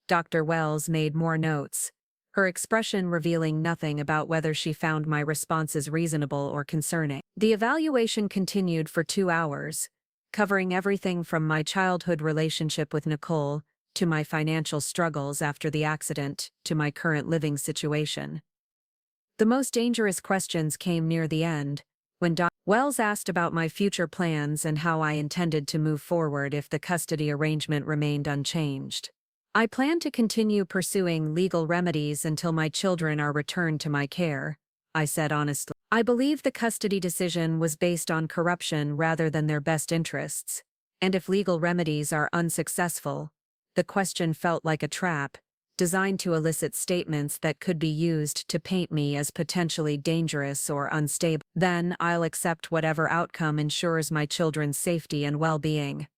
Dr. Wells made more notes, her expression revealing nothing about whether she found my responses reasonable or concerning. The evaluation continued for 2 hours, covering everything from my childhood relationship with Nicole to my financial struggles after the accident to my current living situation. The most dangerous questions came near the end, when Dr. Wells asked about my future plans and how I intended to move forward if the custody arrangement remained unchanged. I plan to continue pursuing legal remedies until my children are returned to my care, I said honestly. I believe the custody decision was based on corruption rather than their best interests, and if legal remedies are unsuccessful, the question felt like a trap, designed to elicit statements that could be used to paint me as potentially dangerous or unstable. Then I'll accept whatever outcome ensures my children's safety and well-being,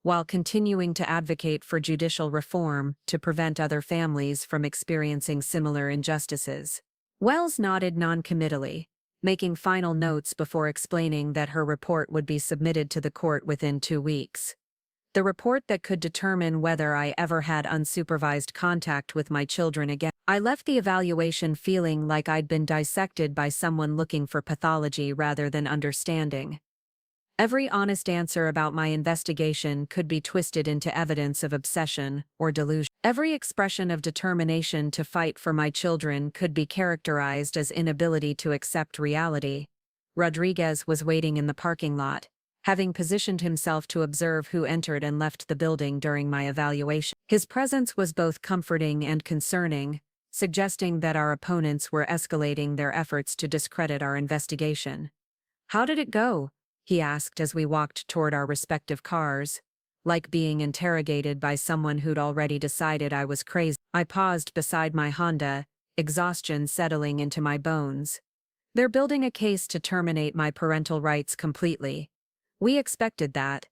while continuing to advocate for judicial reform to prevent other families from experiencing similar injustices. Wells nodded noncommittally, making final notes before explaining that her report would be submitted to the court within 2 weeks. The report that could determine whether I ever had unsupervised contact with my children again. I left the evaluation feeling like I'd been dissected by someone looking for pathology rather than understanding. Every honest answer about my investigation could be twisted into evidence of obsession or delusion. Every expression of determination to fight for my children could be characterized as inability to accept reality. Rodriguez was waiting in the parking lot, having positioned himself to observe who entered and left the building during my evaluation. His presence was both comforting and concerning, suggesting that our opponents were escalating their efforts to discredit our investigation. "How did it go?" he asked as we walked toward our respective cars, like being interrogated by someone who'd already decided I was crazy. I paused beside my Honda, exhaustion settling into my bones. "They're building a case to terminate my parental rights completely. We expected that.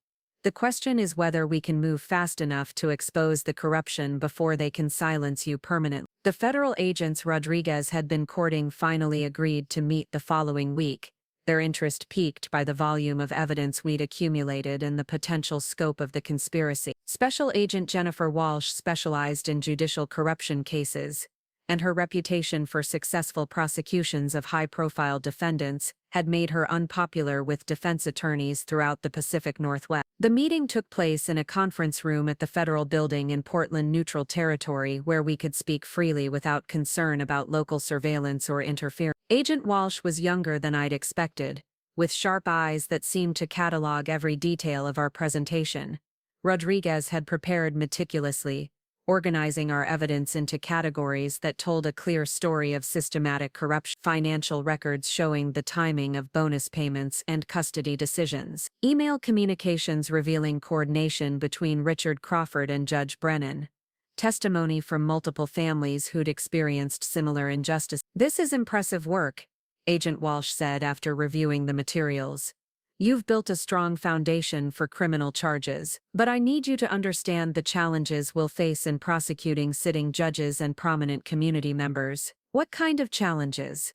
The question is whether we can move fast enough to expose the corruption before they can silence you permanently." The federal agents Rodriguez had been courting finally agreed to meet the following week, their interest piqued by the volume of evidence we'd accumulated and the potential scope of the conspiracy. Special Agent Jennifer Walsh specialized in judicial corruption cases, and her reputation for successful prosecutions of high-profile defendants had made her unpopular with defense attorneys throughout the Pacific Northwest. The meeting took place in a conference room at the Federal Building in Portland Neutral Territory where we could speak freely without concern about local surveillance or interference. Agent Walsh was younger than I'd expected, with sharp eyes that seemed to catalog every detail of our presentation. Rodriguez had prepared meticulously, organizing our evidence into categories that told a clear story of systematic corruption, financial records showing the timing of bonus payments and custody decisions, email communications revealing coordination between Richard Crawford and Judge Brennan, testimony from multiple families who'd experienced similar injustice. "This is impressive work," Agent Walsh said after reviewing the materials. "You've built a strong foundation for criminal charges, but I need you to understand the challenges we'll face in prosecuting sitting judges and prominent community members." "What kind of challenges?"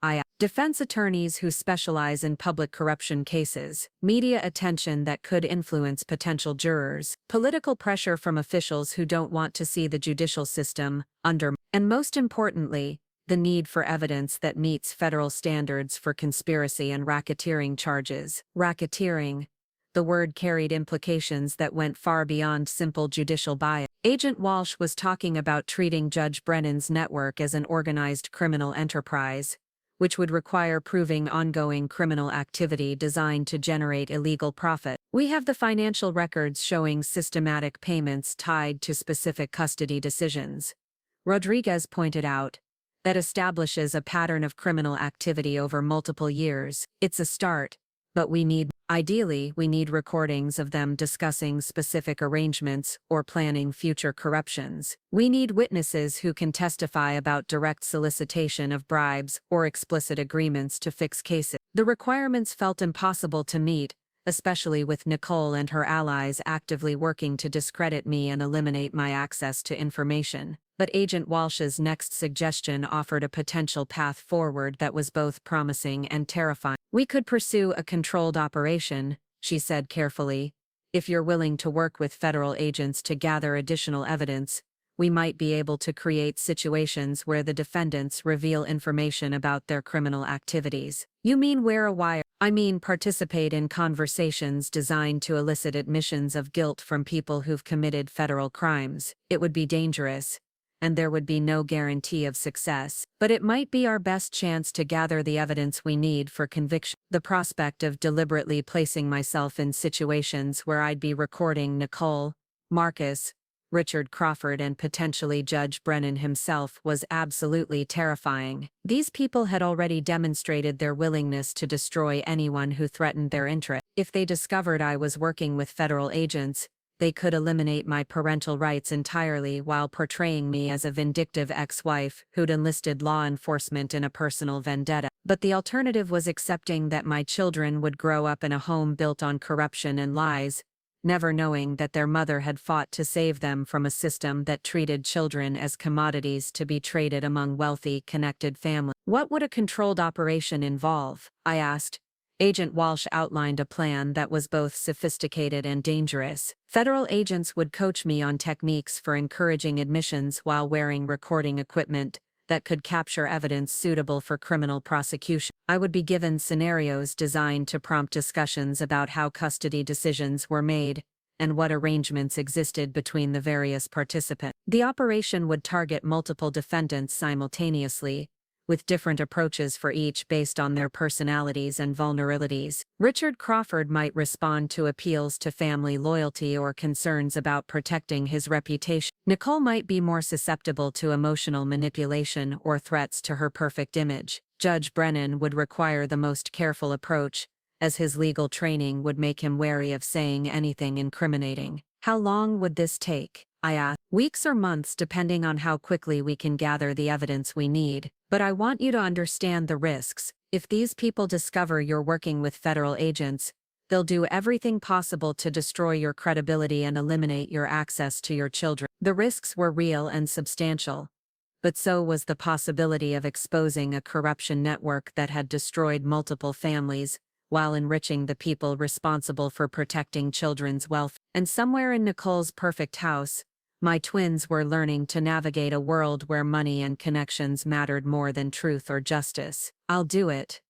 I asked. "Defense attorneys who specialize in public corruption cases, media attention that could influence potential jurors, political pressure from officials who don't want to see the judicial system undermined, and most importantly, the need for evidence that meets federal standards for conspiracy and racketeering charges." Racketeering. The word carried implications that went far beyond simple judicial bias. Agent Walsh was talking about treating Judge Brennan's network as an organized criminal enterprise, which would require proving ongoing criminal activity designed to generate illegal profit. "We have the financial records showing systematic payments tied to specific custody decisions," Rodriguez pointed out. "That establishes a pattern of criminal activity over multiple years. It's a start, but ideally, we need recordings of them discussing specific arrangements or planning future corruptions. We need witnesses who can testify about direct solicitation of bribes or explicit agreements to fix cases." The requirements felt impossible to meet, especially with Nicole and her allies actively working to discredit me and eliminate my access to information. But Agent Walsh's next suggestion offered a potential path forward that was both promising and terrifying. "We could pursue a controlled operation," she said carefully. "If you're willing to work with federal agents to gather additional evidence, we might be able to create situations where the defendants reveal information about their criminal activities." "You mean wear a wire?" "I mean participate in conversations designed to elicit admissions of guilt from people who've committed federal crimes. It would be dangerous, and there would be no guarantee of success, but it might be our best chance to gather the evidence we need for conviction." The prospect of deliberately placing myself in situations where I'd be recording Nicole, Marcus, Richard Crawford and potentially Judge Brennan himself was absolutely terrifying. These people had already demonstrated their willingness to destroy anyone who threatened their interest. If they discovered I was working with federal agents, they could eliminate my parental rights entirely while portraying me as a vindictive ex-wife who'd enlisted law enforcement in a personal vendetta. But the alternative was accepting that my children would grow up in a home built on corruption and lies, never knowing that their mother had fought to save them from a system that treated children as commodities to be traded among wealthy, connected families. "What would a controlled operation involve?" I asked. Agent Walsh outlined a plan that was both sophisticated and dangerous. "Federal agents would coach me on techniques for encouraging admissions while wearing recording equipment that could capture evidence suitable for criminal prosecution. I would be given scenarios designed to prompt discussions about how custody decisions were made and what arrangements existed between the various participants. The operation would target multiple defendants simultaneously, with different approaches for each based on their personalities and vulnerabilities. Richard Crawford might respond to appeals to family loyalty or concerns about protecting his reputation. Nicole might be more susceptible to emotional manipulation or threats to her perfect image. Judge Brennan would require the most careful approach, as his legal training would make him wary of saying anything incriminating. "How long would this take?" I asked. "Weeks or months depending on how quickly we can gather the evidence we need. But I want you to understand the risks. If these people discover you're working with federal agents, they'll do everything possible to destroy your credibility and eliminate your access to your children." The risks were real and substantial, but so was the possibility of exposing a corruption network that had destroyed multiple families while enriching the people responsible for protecting children's welfare. And somewhere in Nicole's perfect house, my twins were learning to navigate a world where money and connections mattered more than truth or justice. "I'll do it,"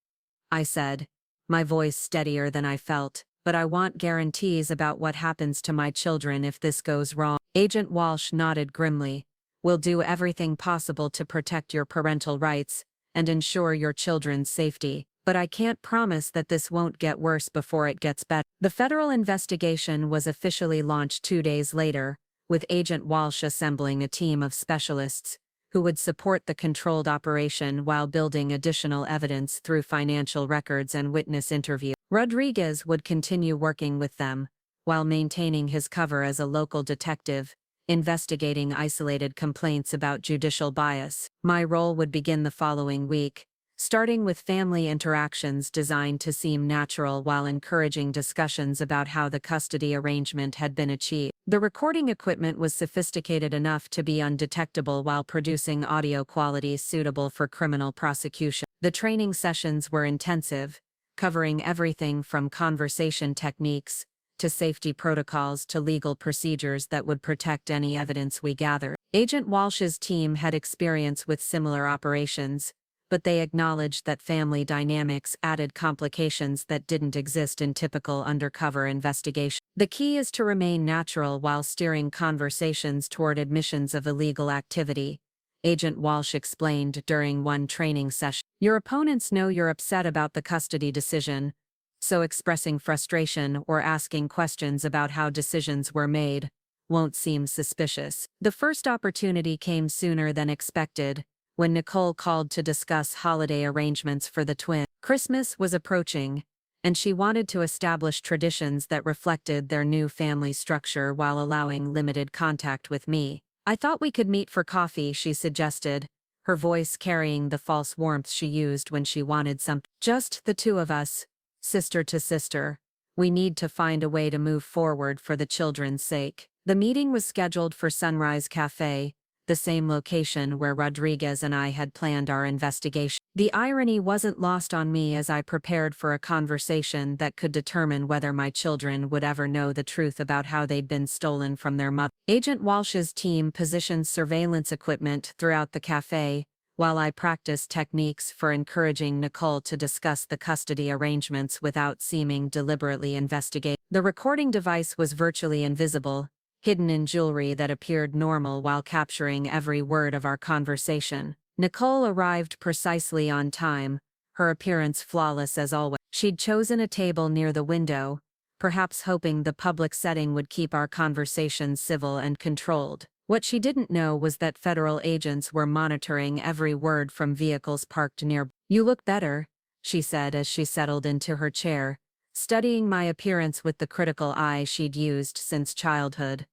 I said, my voice steadier than I felt, "but I want guarantees about what happens to my children if this goes wrong." Agent Walsh nodded grimly. "We'll do everything possible to protect your parental rights and ensure your children's safety, but I can't promise that this won't get worse before it gets better." The federal investigation was officially launched 2 days later, with Agent Walsh assembling a team of specialists who would support the controlled operation while building additional evidence through financial records and witness interviews. Rodriguez would continue working with them, while maintaining his cover as a local detective, investigating isolated complaints about judicial bias. My role would begin the following week, starting with family interactions designed to seem natural while encouraging discussions about how the custody arrangement had been achieved. The recording equipment was sophisticated enough to be undetectable while producing audio quality suitable for criminal prosecution. The training sessions were intensive, covering everything from conversation techniques to safety protocols to legal procedures that would protect any evidence we gathered. Agent Walsh's team had experience with similar operations, but they acknowledged that family dynamics added complications that didn't exist in typical undercover investigation. "The key is to remain natural while steering conversations toward admissions of illegal activity," Agent Walsh explained during one training session. "Your opponents know you're upset about the custody decision, so expressing frustration or asking questions about how decisions were made won't seem suspicious." The first opportunity came sooner than expected, when Nicole called to discuss holiday arrangements for the twins. Christmas was approaching, and she wanted to establish traditions that reflected their new family structure while allowing limited contact with me. "I thought we could meet for coffee," she suggested, her voice carrying the false warmth she used when she wanted something. "Just the two of us, sister to sister. We need to find a way to move forward for the children's sake." The meeting was scheduled for Sunrise Cafe, the same location where Rodriguez and I had planned our investigation. The irony wasn't lost on me as I prepared for a conversation that could determine whether my children would ever know the truth about how they'd been stolen from their mother. Agent Walsh's team positioned surveillance equipment throughout the cafe, while I practiced techniques for encouraging Nicole to discuss the custody arrangements without seeming deliberately investigated. The recording device was virtually invisible, hidden in jewelry that appeared normal while capturing every word of our conversation. Nicole arrived precisely on time, her appearance flawless as always. She'd chosen a table near the window, perhaps hoping the public setting would keep our conversations civil and controlled. What she didn't know was that federal agents were monitoring every word from vehicles parked near. "You look better," she said as she settled into her chair, studying my appearance with the critical eye she'd used since childhood.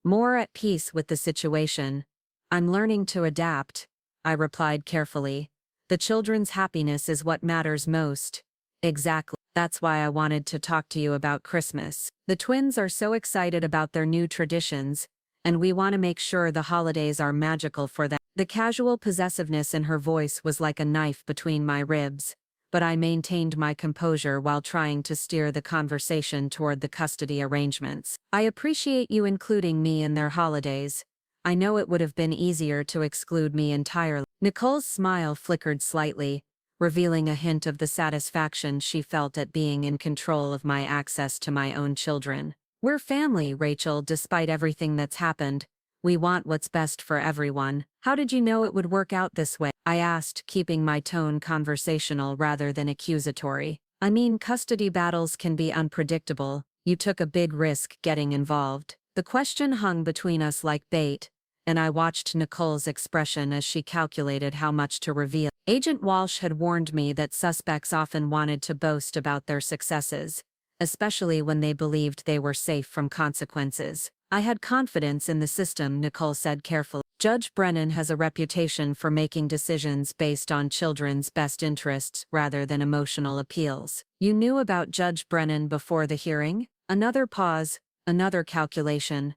"More at peace with the situation. I'm learning to adapt," I replied carefully. "The children's happiness is what matters most." "Exactly. That's why I wanted to talk to you about Christmas. The twins are so excited about their new traditions, and we want to make sure the holidays are magical for them." The casual possessiveness in her voice was like a knife between my ribs, but I maintained my composure while trying to steer the conversation toward the custody arrangements. "I appreciate you including me in their holidays. I know it would have been easier to exclude me entirely." Nicole's smile flickered slightly, revealing a hint of the satisfaction she felt at being in control of my access to my own children. "We're family, Rachel, despite everything that's happened. We want what's best for everyone." "How did you know it would work out this way?" I asked, keeping my tone conversational rather than accusatory. "I mean, custody battles can be unpredictable. You took a big risk getting involved." The question hung between us like bait, and I watched Nicole's expression as she calculated how much to reveal. Agent Walsh had warned me that suspects often wanted to boast about their successes, especially when they believed they were safe from consequences. "I had confidence in the system," Nicole said carefully. "Judge Brennan has a reputation for making decisions based on children's best interests rather than emotional appeals." "You knew about Judge Brennan before the hearing?" Another pause, another calculation.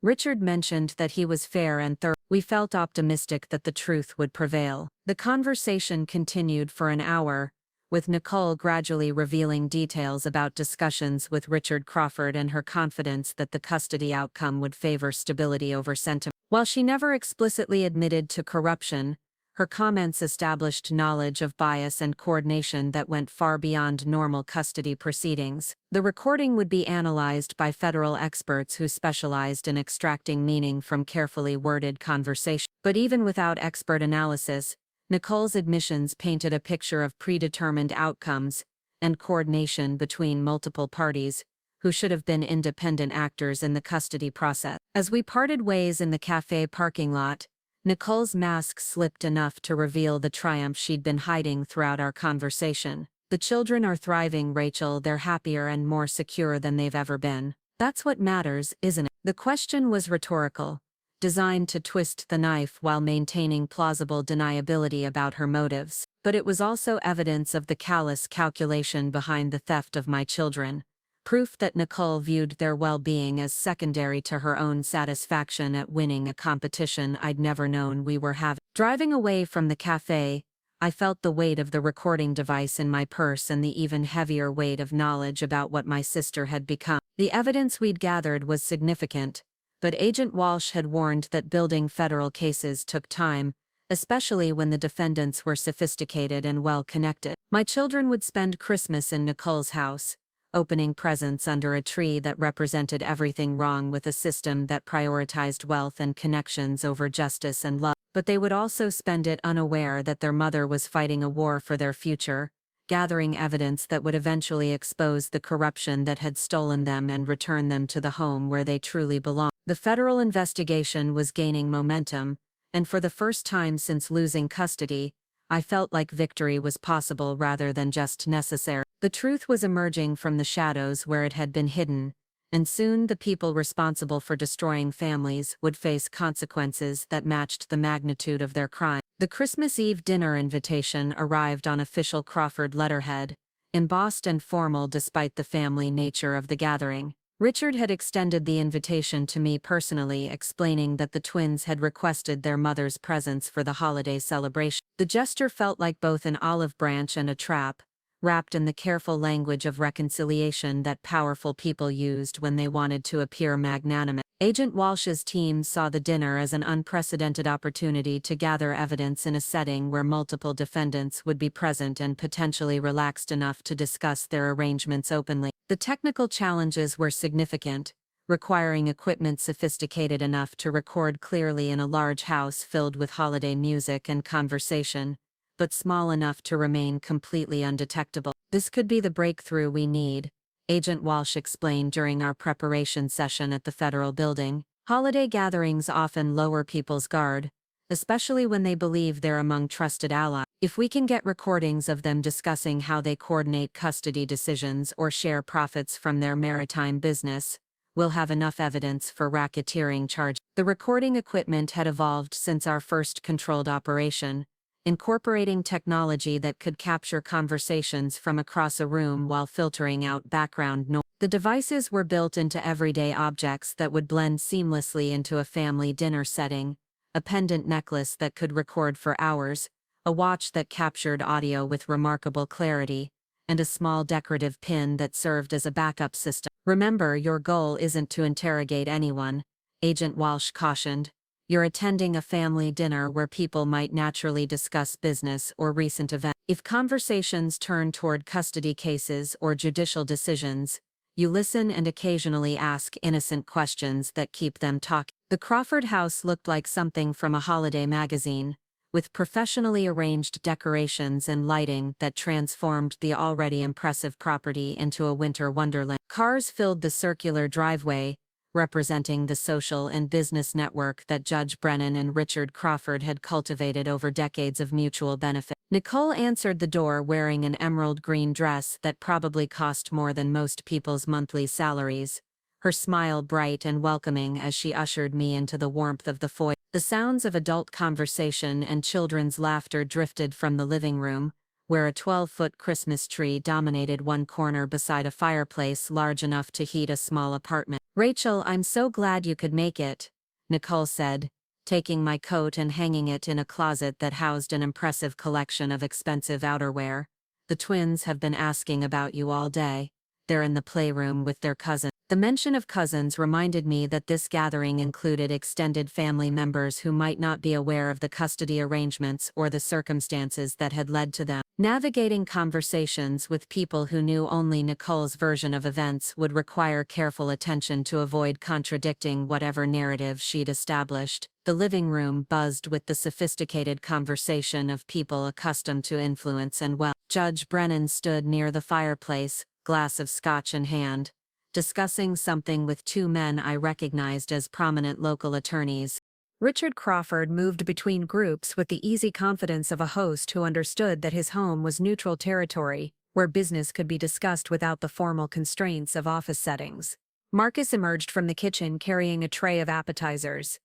"Richard mentioned that he was fair and thorough." We felt optimistic that the truth would prevail. The conversation continued for an hour, with Nicole gradually revealing details about discussions with Richard Crawford and her confidence that the custody outcome would favor stability over sentiment. While she never explicitly admitted to corruption, her comments established knowledge of bias and coordination that went far beyond normal custody proceedings. The recording would be analyzed by federal experts who specialized in extracting meaning from carefully worded conversation. But even without expert analysis, Nicole's admissions painted a picture of predetermined outcomes and coordination between multiple parties, who should have been independent actors in the custody process. As we parted ways in the cafe parking lot, Nicole's mask slipped enough to reveal the triumph she'd been hiding throughout our conversation. "The children are thriving, Rachel. They're happier and more secure than they've ever been. That's what matters, isn't it?" The question was rhetorical, designed to twist the knife while maintaining plausible deniability about her motives. But it was also evidence of the callous calculation behind the theft of my children. Proof that Nicole viewed their well-being as secondary to her own satisfaction at winning a competition I'd never known we were having. Driving away from the cafe, I felt the weight of the recording device in my purse and the even heavier weight of knowledge about what my sister had become. The evidence we'd gathered was significant, but Agent Walsh had warned that building federal cases took time, especially when the defendants were sophisticated and well-connected. My children would spend Christmas in Nicole's house, opening presents under a tree that represented everything wrong with a system that prioritized wealth and connections over justice and love. But they would also spend it unaware that their mother was fighting a war for their future, gathering evidence that would eventually expose the corruption that had stolen them and return them to the home where they truly belonged. The federal investigation was gaining momentum, and for the first time since losing custody, I felt like victory was possible rather than just necessary. The truth was emerging from the shadows where it had been hidden, and soon the people responsible for destroying families would face consequences that matched the magnitude of their crime. The Christmas Eve dinner invitation arrived on official Crawford letterhead, embossed and formal despite the family nature of the gathering. Richard had extended the invitation to me personally, explaining that the twins had requested their mother's presence for the holiday celebration. The gesture felt like both an olive branch and a trap, wrapped in the careful language of reconciliation that powerful people used when they wanted to appear magnanimous. Agent Walsh's team saw the dinner as an unprecedented opportunity to gather evidence in a setting where multiple defendants would be present and potentially relaxed enough to discuss their arrangements openly. The technical challenges were significant, requiring equipment sophisticated enough to record clearly in a large house filled with holiday music and conversation, but small enough to remain completely undetectable. "This could be the breakthrough we need," Agent Walsh explained during our preparation session at the federal building. "Holiday gatherings often lower people's guard, especially when they believe they're among trusted allies. If we can get recordings of them discussing how they coordinate custody decisions or share profits from their maritime business, we'll have enough evidence for racketeering charges." The recording equipment had evolved since our first controlled operation, incorporating technology that could capture conversations from across a room while filtering out background noise. The devices were built into everyday objects that would blend seamlessly into a family dinner setting: a pendant necklace that could record for hours, a watch that captured audio with remarkable clarity, and a small decorative pin that served as a backup system. "Remember, your goal isn't to interrogate anyone," Agent Walsh cautioned. "You're attending a family dinner where people might naturally discuss business or recent events. If conversations turn toward custody cases or judicial decisions, you listen and occasionally ask innocent questions that keep them talking." The Crawford house looked like something from a holiday magazine, with professionally arranged decorations and lighting that transformed the already impressive property into a winter wonderland. Cars filled the circular driveway, representing the social and business network that Judge Brennan and Richard Crawford had cultivated over decades of mutual benefit. Nicole answered the door wearing an emerald green dress that probably cost more than most people's monthly salaries, her smile bright and welcoming as she ushered me into the warmth of the foyer. The sounds of adult conversation and children's laughter drifted from the living room, where a 12-foot Christmas tree dominated one corner beside a fireplace large enough to heat a small apartment. "Rachel, I'm so glad you could make it," Nicole said, taking my coat and hanging it in a closet that housed an impressive collection of expensive outerwear. the twins have been asking about you all day. They're in the playroom with their cousin. The mention of cousins reminded me that this gathering included extended family members who might not be aware of the custody arrangements or the circumstances that had led to them. Navigating conversations with people who knew only Nicole's version of events would require careful attention to avoid contradicting whatever narrative she'd established. The living room buzzed with the sophisticated conversation of people accustomed to influence and wealth. Judge Brennan stood near the fireplace, glass of scotch in hand, discussing something with two men I recognized as prominent local attorneys. Richard Crawford moved between groups with the easy confidence of a host who understood that his home was neutral territory, where business could be discussed without the formal constraints of office settings. Marcus emerged from the kitchen carrying a tray of appetizers.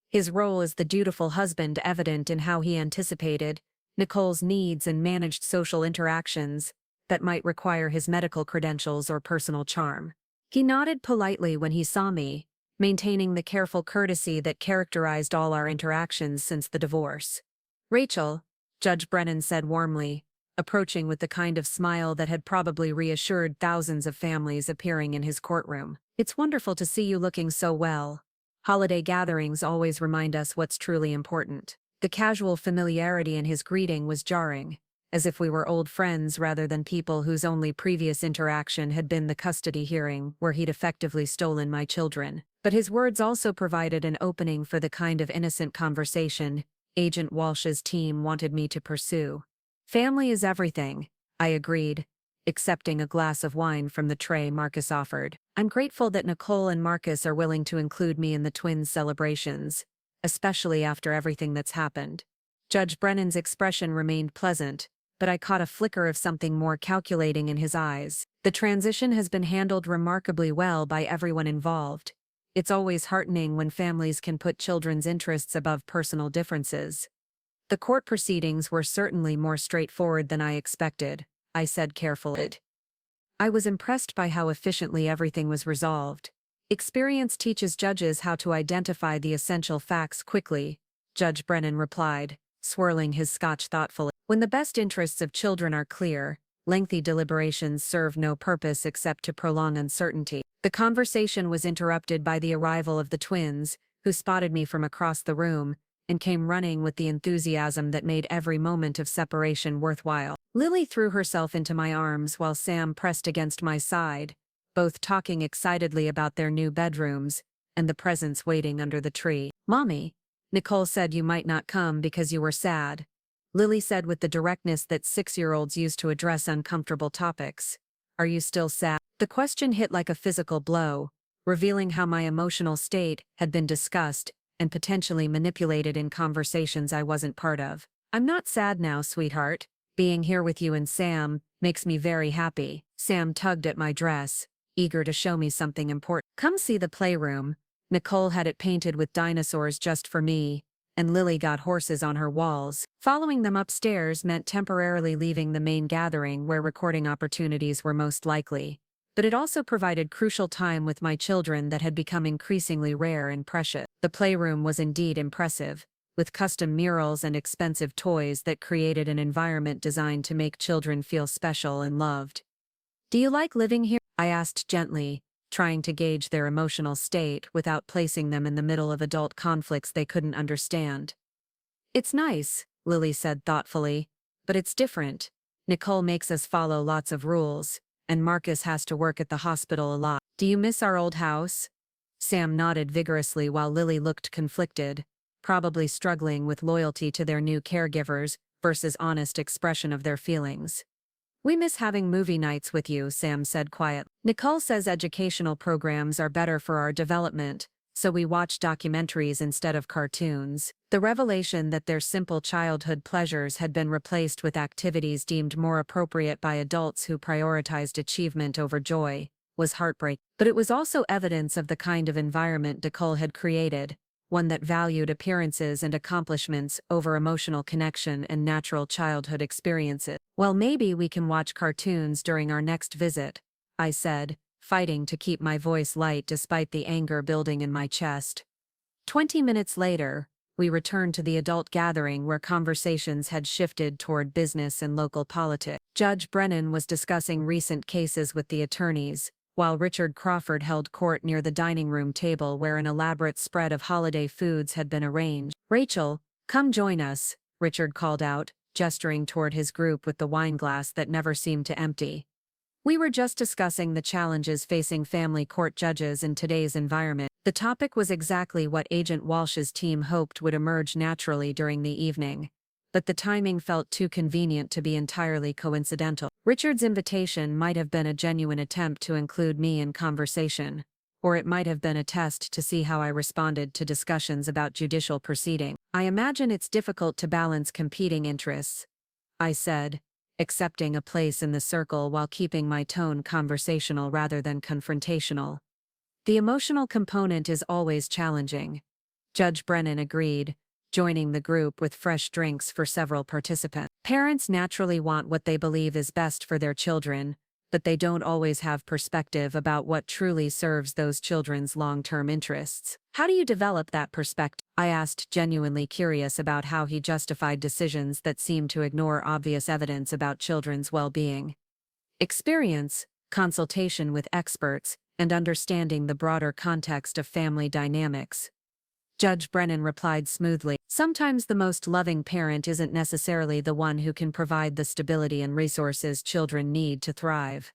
His role as the dutiful husband evident in how he anticipated Nicole's needs and managed social interactions that might require his medical credentials or personal charm. He nodded politely when he saw me, maintaining the careful courtesy that characterized all our interactions since the divorce. "Rachel," Judge Brennan said warmly, approaching with the kind of smile that had probably reassured thousands of families appearing in his courtroom. "It's wonderful to see you looking so well. Holiday gatherings always remind us what's truly important." The casual familiarity in his greeting was jarring, as if we were old friends rather than people whose only previous interaction had been the custody hearing where he'd effectively stolen my children. But his words also provided an opening for the kind of innocent conversation Agent Walsh's team wanted me to pursue. "Family is everything," I agreed, accepting a glass of wine from the tray Marcus offered. "I'm grateful that Nicole and Marcus are willing to include me in the twins' celebrations, especially after everything that's happened." Judge Brennan's expression remained pleasant, but I caught a flicker of something more calculating in his eyes. "The transition has been handled remarkably well by everyone involved. It's always heartening when families can put children's interests above personal differences." "The court proceedings were certainly more straightforward than I expected," I said carefully. I was impressed by how efficiently everything was resolved. "Experience teaches judges how to identify the essential facts quickly," Judge Brennan replied, swirling his scotch thoughtfully. "When the best interests of children are clear, lengthy deliberations serve no purpose except to prolong uncertainty." The conversation was interrupted by the arrival of the twins, who spotted me from across the room and came running with the enthusiasm that made every moment of separation worthwhile. Lily threw herself into my arms while Sam pressed against my side, both talking excitedly about their new bedrooms and the presents waiting under the tree. "Mommy, Nicole said you might not come because you were sad," Lily said with the directness that 6-year-olds use to address uncomfortable topics. "Are you still sad?" The question hit like a physical blow, revealing how my emotional state had been discussed and potentially manipulated in conversations I wasn't part of. "I'm not sad now, sweetheart. Being here with you and Sam makes me very happy." Sam tugged at my dress, eager to show me something important. "Come see the playroom. Nicole had it painted with dinosaurs just for me, and Lily got horses on her walls." Following them upstairs meant temporarily leaving the main gathering where recording opportunities were most likely. But it also provided crucial time with my children that had become increasingly rare and precious. The playroom was indeed impressive, with custom murals and expensive toys that created an environment designed to make children feel special and loved. "Do you like living here?" I asked gently, trying to gauge their emotional state without placing them in the middle of adult conflicts they couldn't understand. "It's nice," Lily said thoughtfully, "but it's different. Nicole makes us follow lots of rules, and Marcus has to work at the hospital a lot." "Do you miss our old house?" Sam nodded vigorously while Lily looked conflicted, probably struggling with loyalty to their new caregivers versus honest expression of their feelings. "We miss having movie nights with you," Sam said quietly. "Nicole says educational programs are better for our development, so we watch documentaries instead of cartoons." The revelation that their simple childhood pleasures had been replaced with activities deemed more appropriate by adults who prioritized achievement over joy was heartbreaking. But it was also evidence of the kind of environment Nicole had created, one that valued appearances and accomplishments over emotional connection and natural childhood experiences. "Well, maybe we can watch cartoons during our next visit," I said, fighting to keep my voice light despite the anger building in my chest. 20 minutes later, we returned to the adult gathering where conversations had shifted toward business and local politics. Judge Brennan was discussing recent cases with the attorneys, while Richard Crawford held court near the dining room table where an elaborate spread of holiday foods had been arranged. "Rachel, come join us," Richard called out, gesturing toward his group with the wine glass that never seemed to empty. "We were just discussing the challenges facing family court judges in today's environment." The topic was exactly what Agent Walsh's team hoped would emerge naturally during the evening. But the timing felt too convenient to be entirely coincidental. Richard's invitation might have been a genuine attempt to include me in conversation, or it might have been a test to see how I responded to discussions about judicial proceedings. "I imagine it's difficult to balance competing interests," I said, accepting a place in the circle while keeping my tone conversational rather than confrontational. "The emotional component is always challenging," Judge Brennan agreed, joining the group with fresh drinks for several participants. "Parents naturally want what they believe is best for their children, but they don't always have perspective about what truly serves those children's long-term interests." "How do you develop that perspective?" I asked, genuinely curious about how he justified decisions that seemed to ignore obvious evidence about children's well-being. "Experience, consultation with experts, and understanding the broader context of family dynamics," Judge Brennan replied smoothly. "Sometimes the most loving parent isn't necessarily the one who can provide the stability and resources children need to thrive."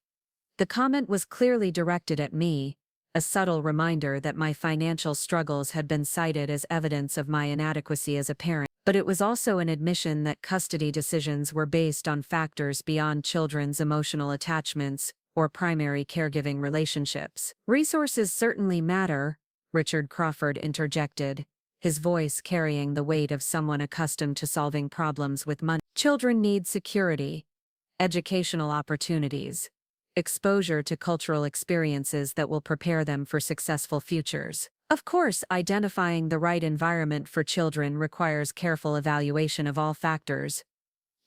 The comment was clearly directed at me, a subtle reminder that my financial struggles had been cited as evidence of my inadequacy as a parent, but it was also an admission that custody decisions were based on factors beyond children's emotional attachments or primary caregiving relationships. "Resources certainly matter," Richard Crawford interjected, his voice carrying the weight of someone accustomed to solving problems with money. "Children need security, educational opportunities, exposure to cultural experiences that will prepare them for successful futures. Of course, identifying the right environment for children requires careful evaluation of all factors,"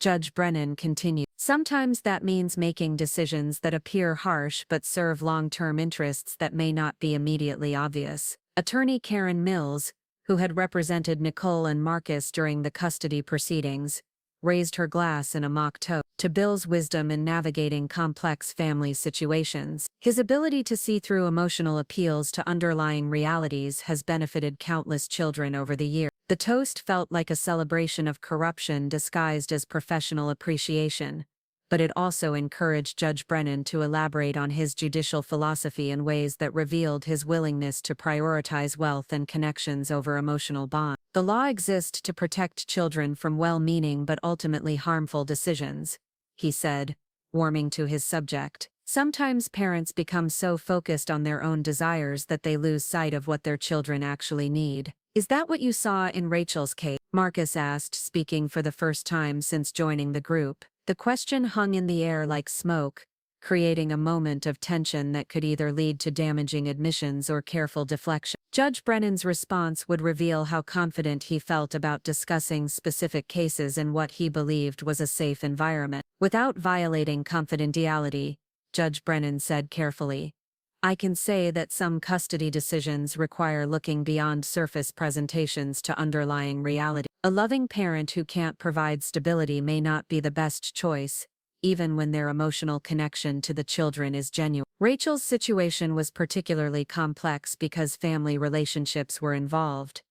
Judge Brennan continued. "Sometimes that means making decisions that appear harsh but serve long-term interests that may not be immediately obvious." Attorney Karen Mills, who had represented Nicole and Marcus during the custody proceedings, raised her glass in a mock toast to Bill's wisdom in navigating complex family situations. "His ability to see through emotional appeals to underlying realities has benefited countless children over the years." The toast felt like a celebration of corruption disguised as professional appreciation, but it also encouraged Judge Brennan to elaborate on his judicial philosophy in ways that revealed his willingness to prioritize wealth and connections over emotional bonds. "The law exists to protect children from well-meaning but ultimately harmful decisions," he said, warming to his subject. "Sometimes parents become so focused on their own desires that they lose sight of what their children actually need." "Is that what you saw in Rachel's case?" Marcus asked, speaking for the first time since joining the group. The question hung in the air like smoke, creating a moment of tension that could either lead to damaging admissions or careful deflection. Judge Brennan's response would reveal how confident he felt about discussing specific cases in what he believed was a safe environment. "Without violating confidentiality," Judge Brennan said carefully, "I can say that some custody decisions require looking beyond surface presentations to underlying reality. A loving parent who can't provide stability may not be the best choice, even when their emotional connection to the children is genuine." Rachel's situation was particularly complex because family relationships were involved.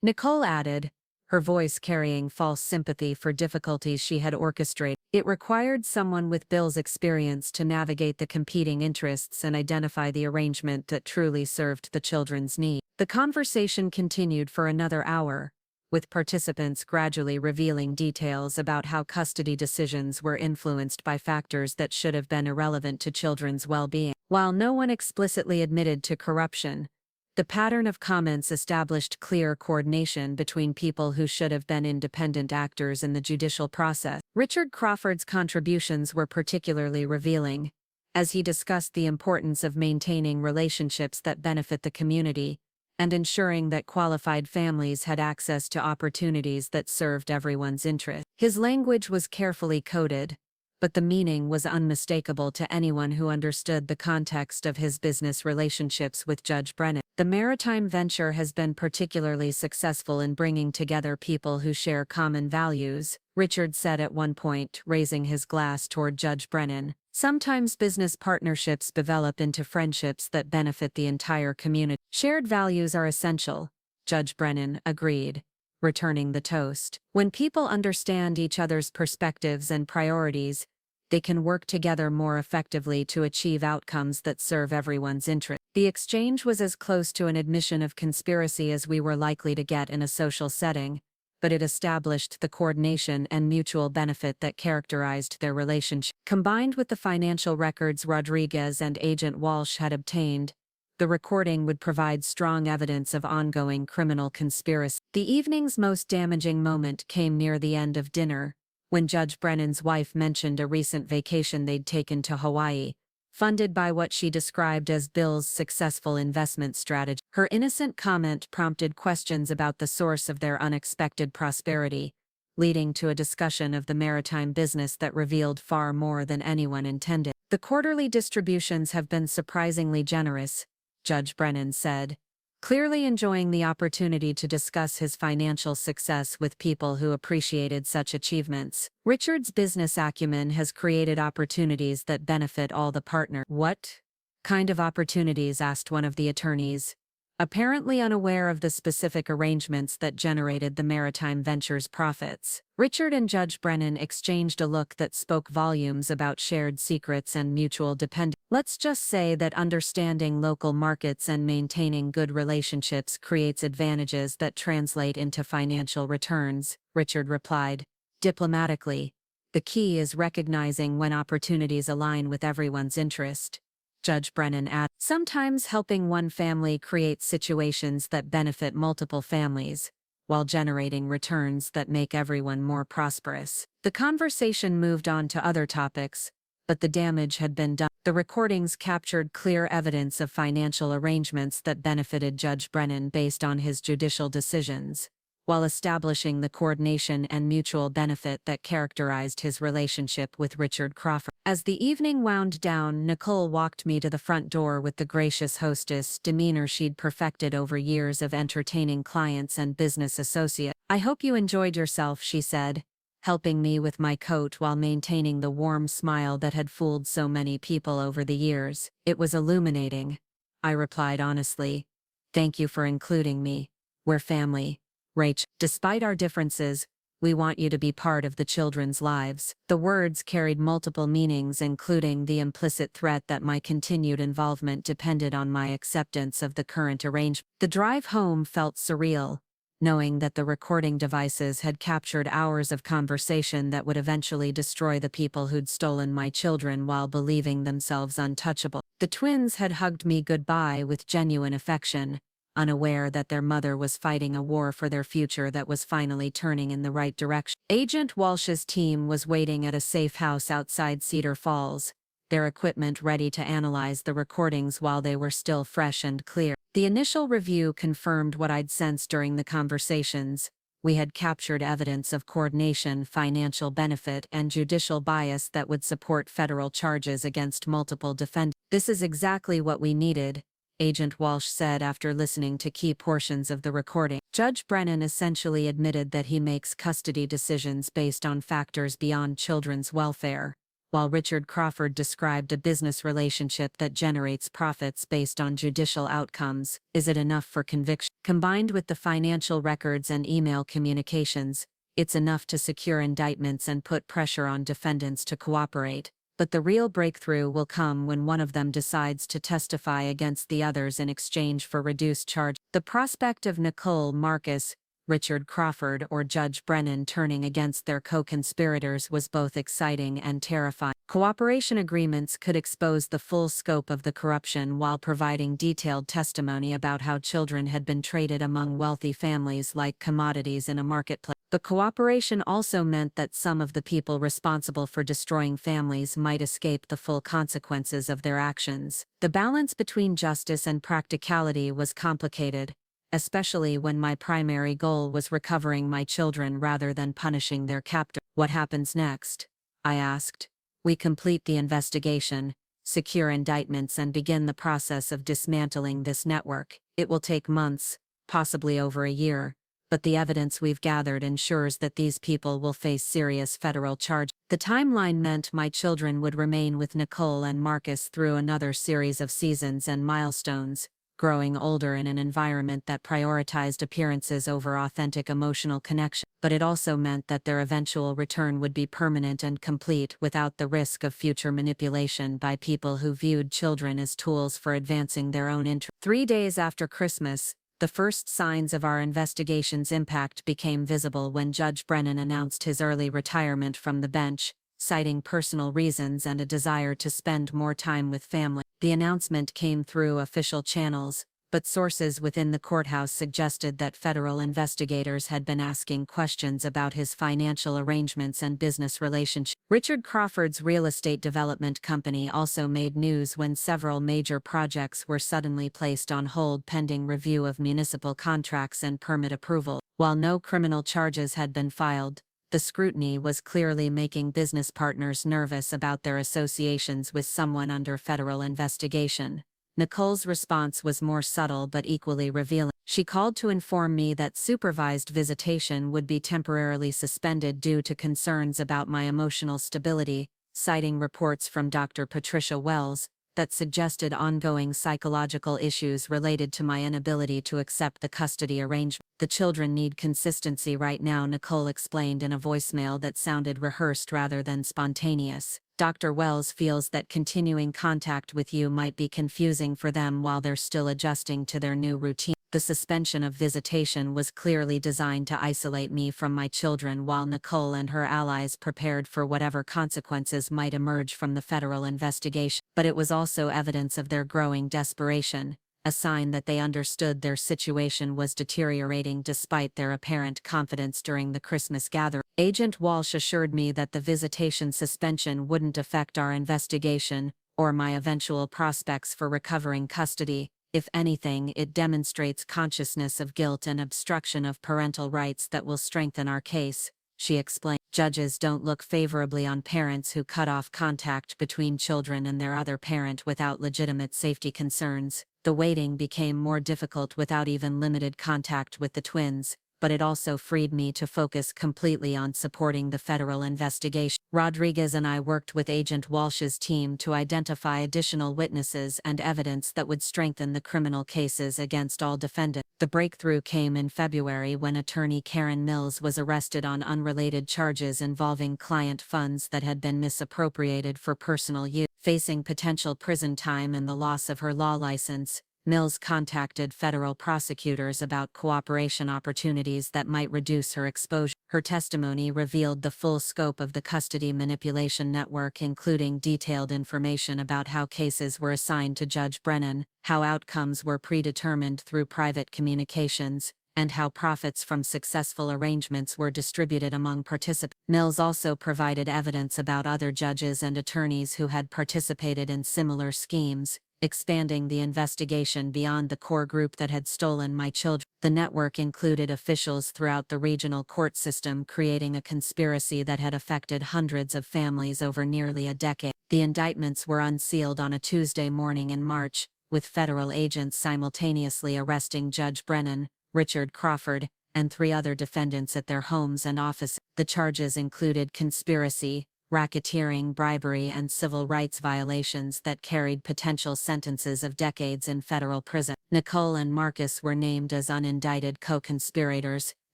Nicole added, her voice carrying false sympathy for difficulties she had orchestrated. "It required someone with Bill's experience to navigate the competing interests and identify the arrangement that truly served the children's needs." The conversation continued for another hour, with participants gradually revealing details about how custody decisions were influenced by factors that should have been irrelevant to children's well-being. While no one explicitly admitted to corruption, the pattern of comments established clear coordination between people who should have been independent actors in the judicial process. Richard Crawford's contributions were particularly revealing, as he discussed the importance of maintaining relationships that benefit the community and ensuring that qualified families had access to opportunities that served everyone's interest. His language was carefully coded, but the meaning was unmistakable to anyone who understood the context of his business relationships with Judge Brennan. The maritime venture has been particularly successful in bringing together people who share common values, Richard said at one point, raising his glass toward Judge Brennan. Sometimes business partnerships develop into friendships that benefit the entire community. Shared values are essential, Judge Brennan agreed, returning the toast. When people understand each other's perspectives and priorities, they can work together more effectively to achieve outcomes that serve everyone's interest. The exchange was as close to an admission of conspiracy as we were likely to get in a social setting, but it established the coordination and mutual benefit that characterized their relationship. Combined with the financial records Rodriguez and Agent Walsh had obtained, the recording would provide strong evidence of ongoing criminal conspiracy. The evening's most damaging moment came near the end of dinner, when Judge Brennan's wife mentioned a recent vacation they'd taken to Hawaii, funded by what she described as Bill's successful investment strategy. Her innocent comment prompted questions about the source of their unexpected prosperity, leading to a discussion of the maritime business that revealed far more than anyone intended. The quarterly distributions have been surprisingly generous, Judge Brennan said, clearly enjoying the opportunity to discuss his financial success with people who appreciated such achievements. Richard's business acumen has created opportunities that benefit all the partners. What kind of opportunities? Asked one of the attorneys, apparently unaware of the specific arrangements that generated the maritime venture's profits. Richard and Judge Brennan exchanged a look that spoke volumes about shared secrets and mutual dependence. Let's just say that understanding local markets and maintaining good relationships creates advantages that translate into financial returns, Richard replied, diplomatically. The key is recognizing when opportunities align with everyone's interest. Judge Brennan added, sometimes helping one family creates situations that benefit multiple families, while generating returns that make everyone more prosperous. The conversation moved on to other topics, but the damage had been done. The recordings captured clear evidence of financial arrangements that benefited Judge Brennan based on his judicial decisions, while establishing the coordination and mutual benefit that characterized his relationship with Richard Crawford. As the evening wound down, Nicole walked me to the front door with the gracious hostess demeanor she'd perfected over years of entertaining clients and business associates. I hope you enjoyed yourself, she said, helping me with my coat while maintaining the warm smile that had fooled so many people over the years. It was illuminating, I replied honestly. Thank you for including me. We're family. Rach, despite our differences, we want you to be part of the children's lives. The words carried multiple meanings, including the implicit threat that my continued involvement depended on my acceptance of the current arrangement. The drive home felt surreal, knowing that the recording devices had captured hours of conversation that would eventually destroy the people who'd stolen my children while believing themselves untouchable. The twins had hugged me goodbye with genuine affection, unaware that their mother was fighting a war for their future that was finally turning in the right direction. Agent Walsh's team was waiting at a safe house outside Cedar Falls, their equipment ready to analyze the recordings while they were still fresh and clear. The initial review confirmed what I'd sensed during the conversations. We had captured evidence of coordination, financial benefit, and judicial bias that would support federal charges against multiple defendants. This is exactly what we needed, Agent Walsh said after listening to key portions of the recording. Judge Brennan essentially admitted that he makes custody decisions based on factors beyond children's welfare, while Richard Crawford described a business relationship that generates profits based on judicial outcomes. Is it enough for conviction? Combined with the financial records and email communications, it's enough to secure indictments and put pressure on defendants to cooperate. But the real breakthrough will come when one of them decides to testify against the others in exchange for reduced charge. The prospect of Nicole, Marcus, Richard Crawford, or Judge Brennan turning against their co-conspirators was both exciting and terrifying. Cooperation agreements could expose the full scope of the corruption while providing detailed testimony about how children had been traded among wealthy families like commodities in a marketplace. The cooperation also meant that some of the people responsible for destroying families might escape the full consequences of their actions. The balance between justice and practicality was complicated, especially when my primary goal was recovering my children rather than punishing their captor. What happens next? I asked, we complete the investigation, secure indictments, and begin the process of dismantling this network. It will take months, possibly over a year, but the evidence we've gathered ensures that these people will face serious federal charges. The timeline meant my children would remain with Nicole and Marcus through another series of seasons and milestones, growing older in an environment that prioritized appearances over authentic emotional connection. But it also meant that their eventual return would be permanent and complete without the risk of future manipulation by people who viewed children as tools for advancing their own interests. 3 days after Christmas, the first signs of our investigation's impact became visible when Judge Brennan announced his early retirement from the bench, citing personal reasons and a desire to spend more time with family. The announcement came through official channels, but sources within the courthouse suggested that federal investigators had been asking questions about his financial arrangements and business relationships. Richard Crawford's real estate development company also made news when several major projects were suddenly placed on hold pending review of municipal contracts and permit approval. While no criminal charges had been filed, the scrutiny was clearly making business partners nervous about their associations with someone under federal investigation. Nicole's response was more subtle but equally revealing. She called to inform me that supervised visitation would be temporarily suspended due to concerns about my emotional stability, citing reports from Dr. Patricia Wells that suggested ongoing psychological issues related to my inability to accept the custody arrangement. The children need consistency right now, Nicole explained in a voicemail that sounded rehearsed rather than spontaneous. Dr. Wells feels that continuing contact with you might be confusing for them while they're still adjusting to their new routine. The suspension of visitation was clearly designed to isolate me from my children while Nicole and her allies prepared for whatever consequences might emerge from the federal investigation. But it was also evidence of their growing desperation, a sign that they understood their situation was deteriorating despite their apparent confidence during the Christmas gathering. Agent Walsh assured me that the visitation suspension wouldn't affect our investigation or my eventual prospects for recovering custody. If anything, it demonstrates consciousness of guilt and obstruction of parental rights that will strengthen our case, she explained. Judges don't look favorably on parents who cut off contact between children and their other parent without legitimate safety concerns. The waiting became more difficult without even limited contact with the twins, but it also freed me to focus completely on supporting the federal investigation. Rodriguez and I worked with Agent Walsh's team to identify additional witnesses and evidence that would strengthen the criminal cases against all defendants. The breakthrough came in February when attorney Karen Mills was arrested on unrelated charges involving client funds that had been misappropriated for personal use. Facing potential prison time and the loss of her law license, Mills contacted federal prosecutors about cooperation opportunities that might reduce her exposure. Her testimony revealed the full scope of the custody manipulation network, including detailed information about how cases were assigned to Judge Brennan, how outcomes were predetermined through private communications, and how profits from successful arrangements were distributed among participants. Mills also provided evidence about other judges and attorneys who had participated in similar schemes, expanding the investigation beyond the core group that had stolen my children. The network included officials throughout the regional court system, creating a conspiracy that had affected hundreds of families over nearly a decade. The indictments were unsealed on a Tuesday morning in March, with federal agents simultaneously arresting Judge Brennan, Richard Crawford, and 3 other defendants at their homes and offices. The charges included conspiracy, racketeering, bribery, and civil rights violations that carried potential sentences of decades in federal prison. Nicole and Marcus were named as unindicted co-conspirators,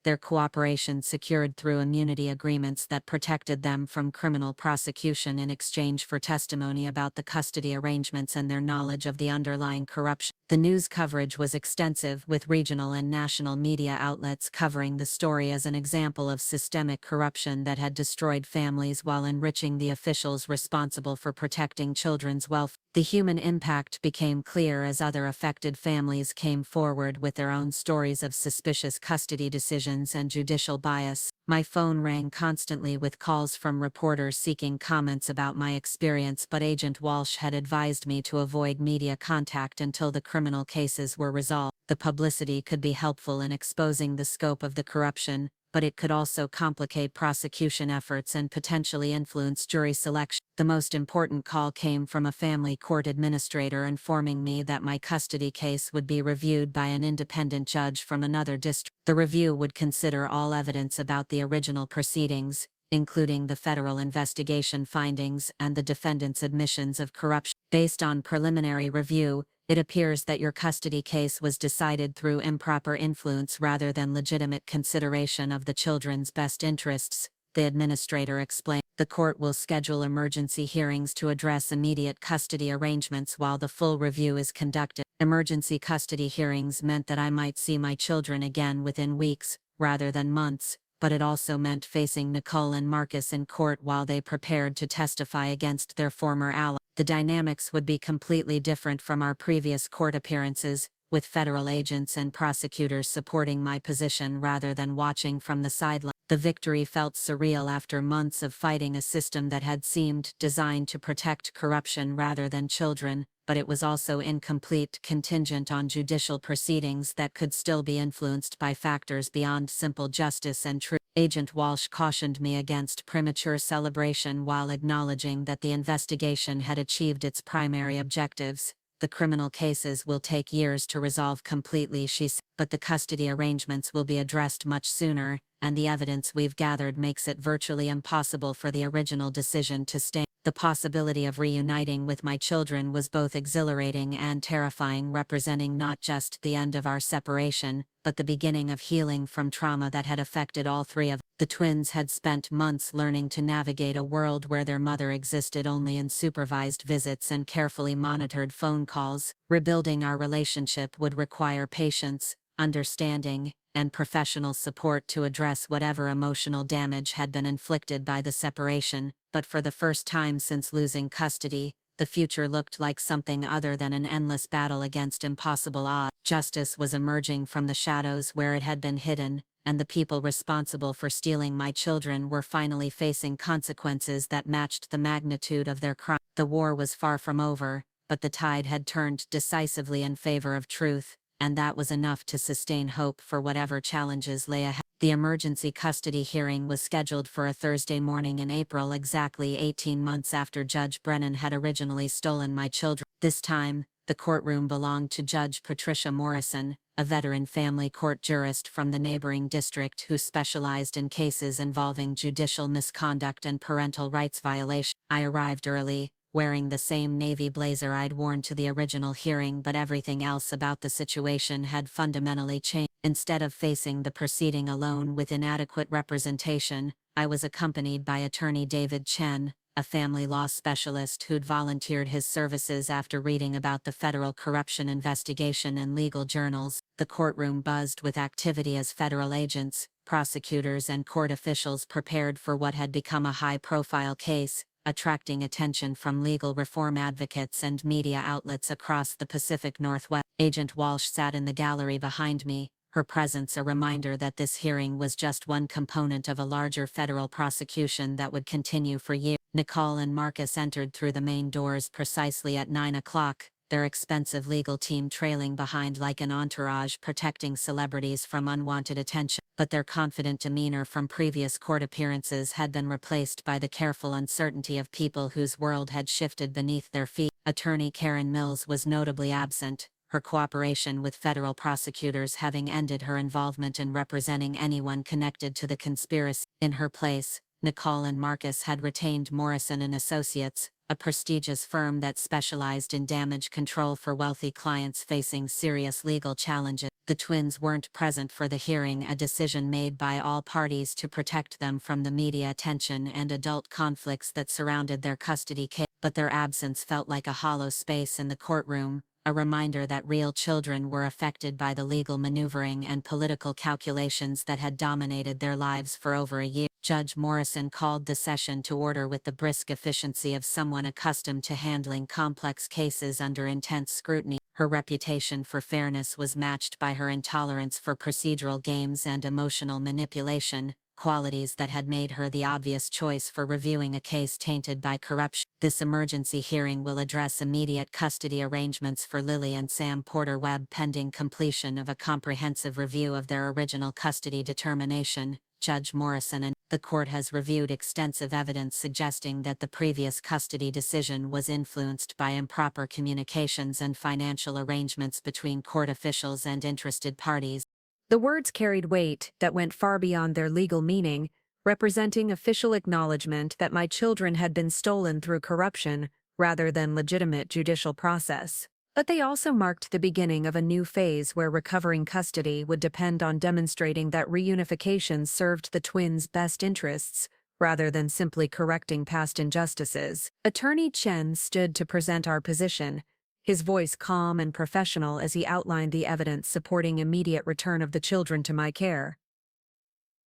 their cooperation secured through immunity agreements that protected them from criminal prosecution in exchange for testimony about the custody arrangements and their knowledge of the underlying corruption. The news coverage was extensive, with regional and national media outlets covering the story as an example of systemic corruption that had destroyed families while enriching the officials responsible for protecting children's welfare. The human impact became clear as other affected families came forward with their own stories of suspicious custody decisions and judicial bias. My phone rang constantly with calls from reporters seeking comments about my experience, but Agent Walsh had advised me to avoid media contact until the criminal cases were resolved. The publicity could be helpful in exposing the scope of the corruption, but it could also complicate prosecution efforts and potentially influence jury selection. The most important call came from a family court administrator informing me that my custody case would be reviewed by an independent judge from another district. The review would consider all evidence about the original proceedings, including the federal investigation findings and the defendant's admissions of corruption. Based on preliminary review, it appears that your custody case was decided through improper influence rather than legitimate consideration of the children's best interests, the administrator explained. The court will schedule emergency hearings to address immediate custody arrangements while the full review is conducted. Emergency custody hearings meant that I might see my children again within weeks, rather than months, but it also meant facing Nicole and Marcus in court while they prepared to testify against their former ally. The dynamics would be completely different from our previous court appearances, with federal agents and prosecutors supporting my position rather than watching from the sideline. The victory felt surreal after months of fighting a system that had seemed designed to protect corruption rather than children, but it was also incomplete, contingent on judicial proceedings that could still be influenced by factors beyond simple justice and truth. Agent Walsh cautioned me against premature celebration while acknowledging that the investigation had achieved its primary objectives. The criminal cases will take years to resolve completely, she said, but the custody arrangements will be addressed much sooner, and the evidence we've gathered makes it virtually impossible for the original decision to stand. The possibility of reuniting with my children was both exhilarating and terrifying, representing not just the end of our separation, but the beginning of healing from trauma that had affected all three of us. The twins had spent months learning to navigate a world where their mother existed only in supervised visits and carefully monitored phone calls. Rebuilding our relationship would require patience, understanding, and professional support to address whatever emotional damage had been inflicted by the separation, but for the first time since losing custody, the future looked like something other than an endless battle against impossible odds. Justice was emerging from the shadows where it had been hidden, and the people responsible for stealing my children were finally facing consequences that matched the magnitude of their crime. The war was far from over, but the tide had turned decisively in favor of truth, and that was enough to sustain hope for whatever challenges lay ahead. The emergency custody hearing was scheduled for a Thursday morning in April, exactly 18 months after Judge Brennan had originally stolen my children. This time, the courtroom belonged to Judge Patricia Morrison, a veteran family court jurist from the neighboring district who specialized in cases involving judicial misconduct and parental rights violation. I arrived early, wearing the same navy blazer I'd worn to the original hearing, but everything else about the situation had fundamentally changed. Instead of facing the proceeding alone with inadequate representation, I was accompanied by attorney David Chen, a family law specialist who'd volunteered his services after reading about the federal corruption investigation in legal journals. The courtroom buzzed with activity as federal agents, prosecutors, and court officials prepared for what had become a high-profile case, attracting attention from legal reform advocates and media outlets across the Pacific Northwest. Agent Walsh sat in the gallery behind me, her presence a reminder that this hearing was just one component of a larger federal prosecution that would continue for years. Nicole and Marcus entered through the main doors precisely at 9 o'clock, their expensive legal team trailing behind like an entourage protecting celebrities from unwanted attention. But their confident demeanor from previous court appearances had been replaced by the careful uncertainty of people whose world had shifted beneath their feet. Attorney Karen Mills was notably absent, her cooperation with federal prosecutors having ended her involvement in representing anyone connected to the conspiracy. In her place, Nicole and Marcus had retained Morrison and Associates, a prestigious firm that specialized in damage control for wealthy clients facing serious legal challenges. The twins weren't present for the hearing, a decision made by all parties to protect them from the media attention and adult conflicts that surrounded their custody case. But their absence felt like a hollow space in the courtroom, a reminder that real children were affected by the legal maneuvering and political calculations that had dominated their lives for over a year. Judge Morrison called the session to order with the brisk efficiency of someone accustomed to handling complex cases under intense scrutiny. Her reputation for fairness was matched by her intolerance for procedural games and emotional manipulation, qualities that had made her the obvious choice for reviewing a case tainted by corruption. This emergency hearing will address immediate custody arrangements for Lily and Sam Porter Webb pending completion of a comprehensive review of their original custody determination, Judge Morrison, and the court has reviewed extensive evidence suggesting that the previous custody decision was influenced by improper communications and financial arrangements between court officials and interested parties. The words carried weight that went far beyond their legal meaning, representing official acknowledgement that my children had been stolen through corruption rather than legitimate judicial process. But they also marked the beginning of a new phase where recovering custody would depend on demonstrating that reunification served the twins' best interests, rather than simply correcting past injustices. Attorney Chen stood to present our position, his voice calm and professional as he outlined the evidence supporting immediate return of the children to my care.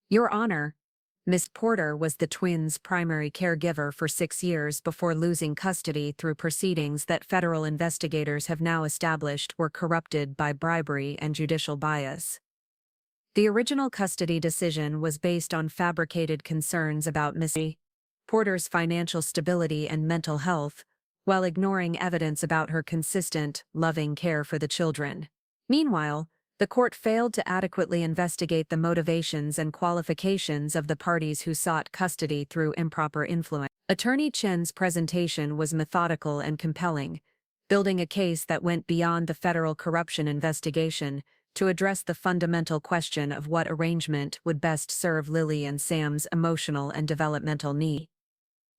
Your Honor, Miss Porter was the twins' primary caregiver for 6 years before losing custody through proceedings that federal investigators have now established were corrupted by bribery and judicial bias. The original custody decision was based on fabricated concerns about Miss Porter's financial stability and mental health, while ignoring evidence about her consistent, loving care for the children. Meanwhile, the court failed to adequately investigate the motivations and qualifications of the parties who sought custody through improper influence. Attorney Chen's presentation was methodical and compelling, building a case that went beyond the federal corruption investigation to address the fundamental question of what arrangement would best serve Lily and Sam's emotional and developmental needs.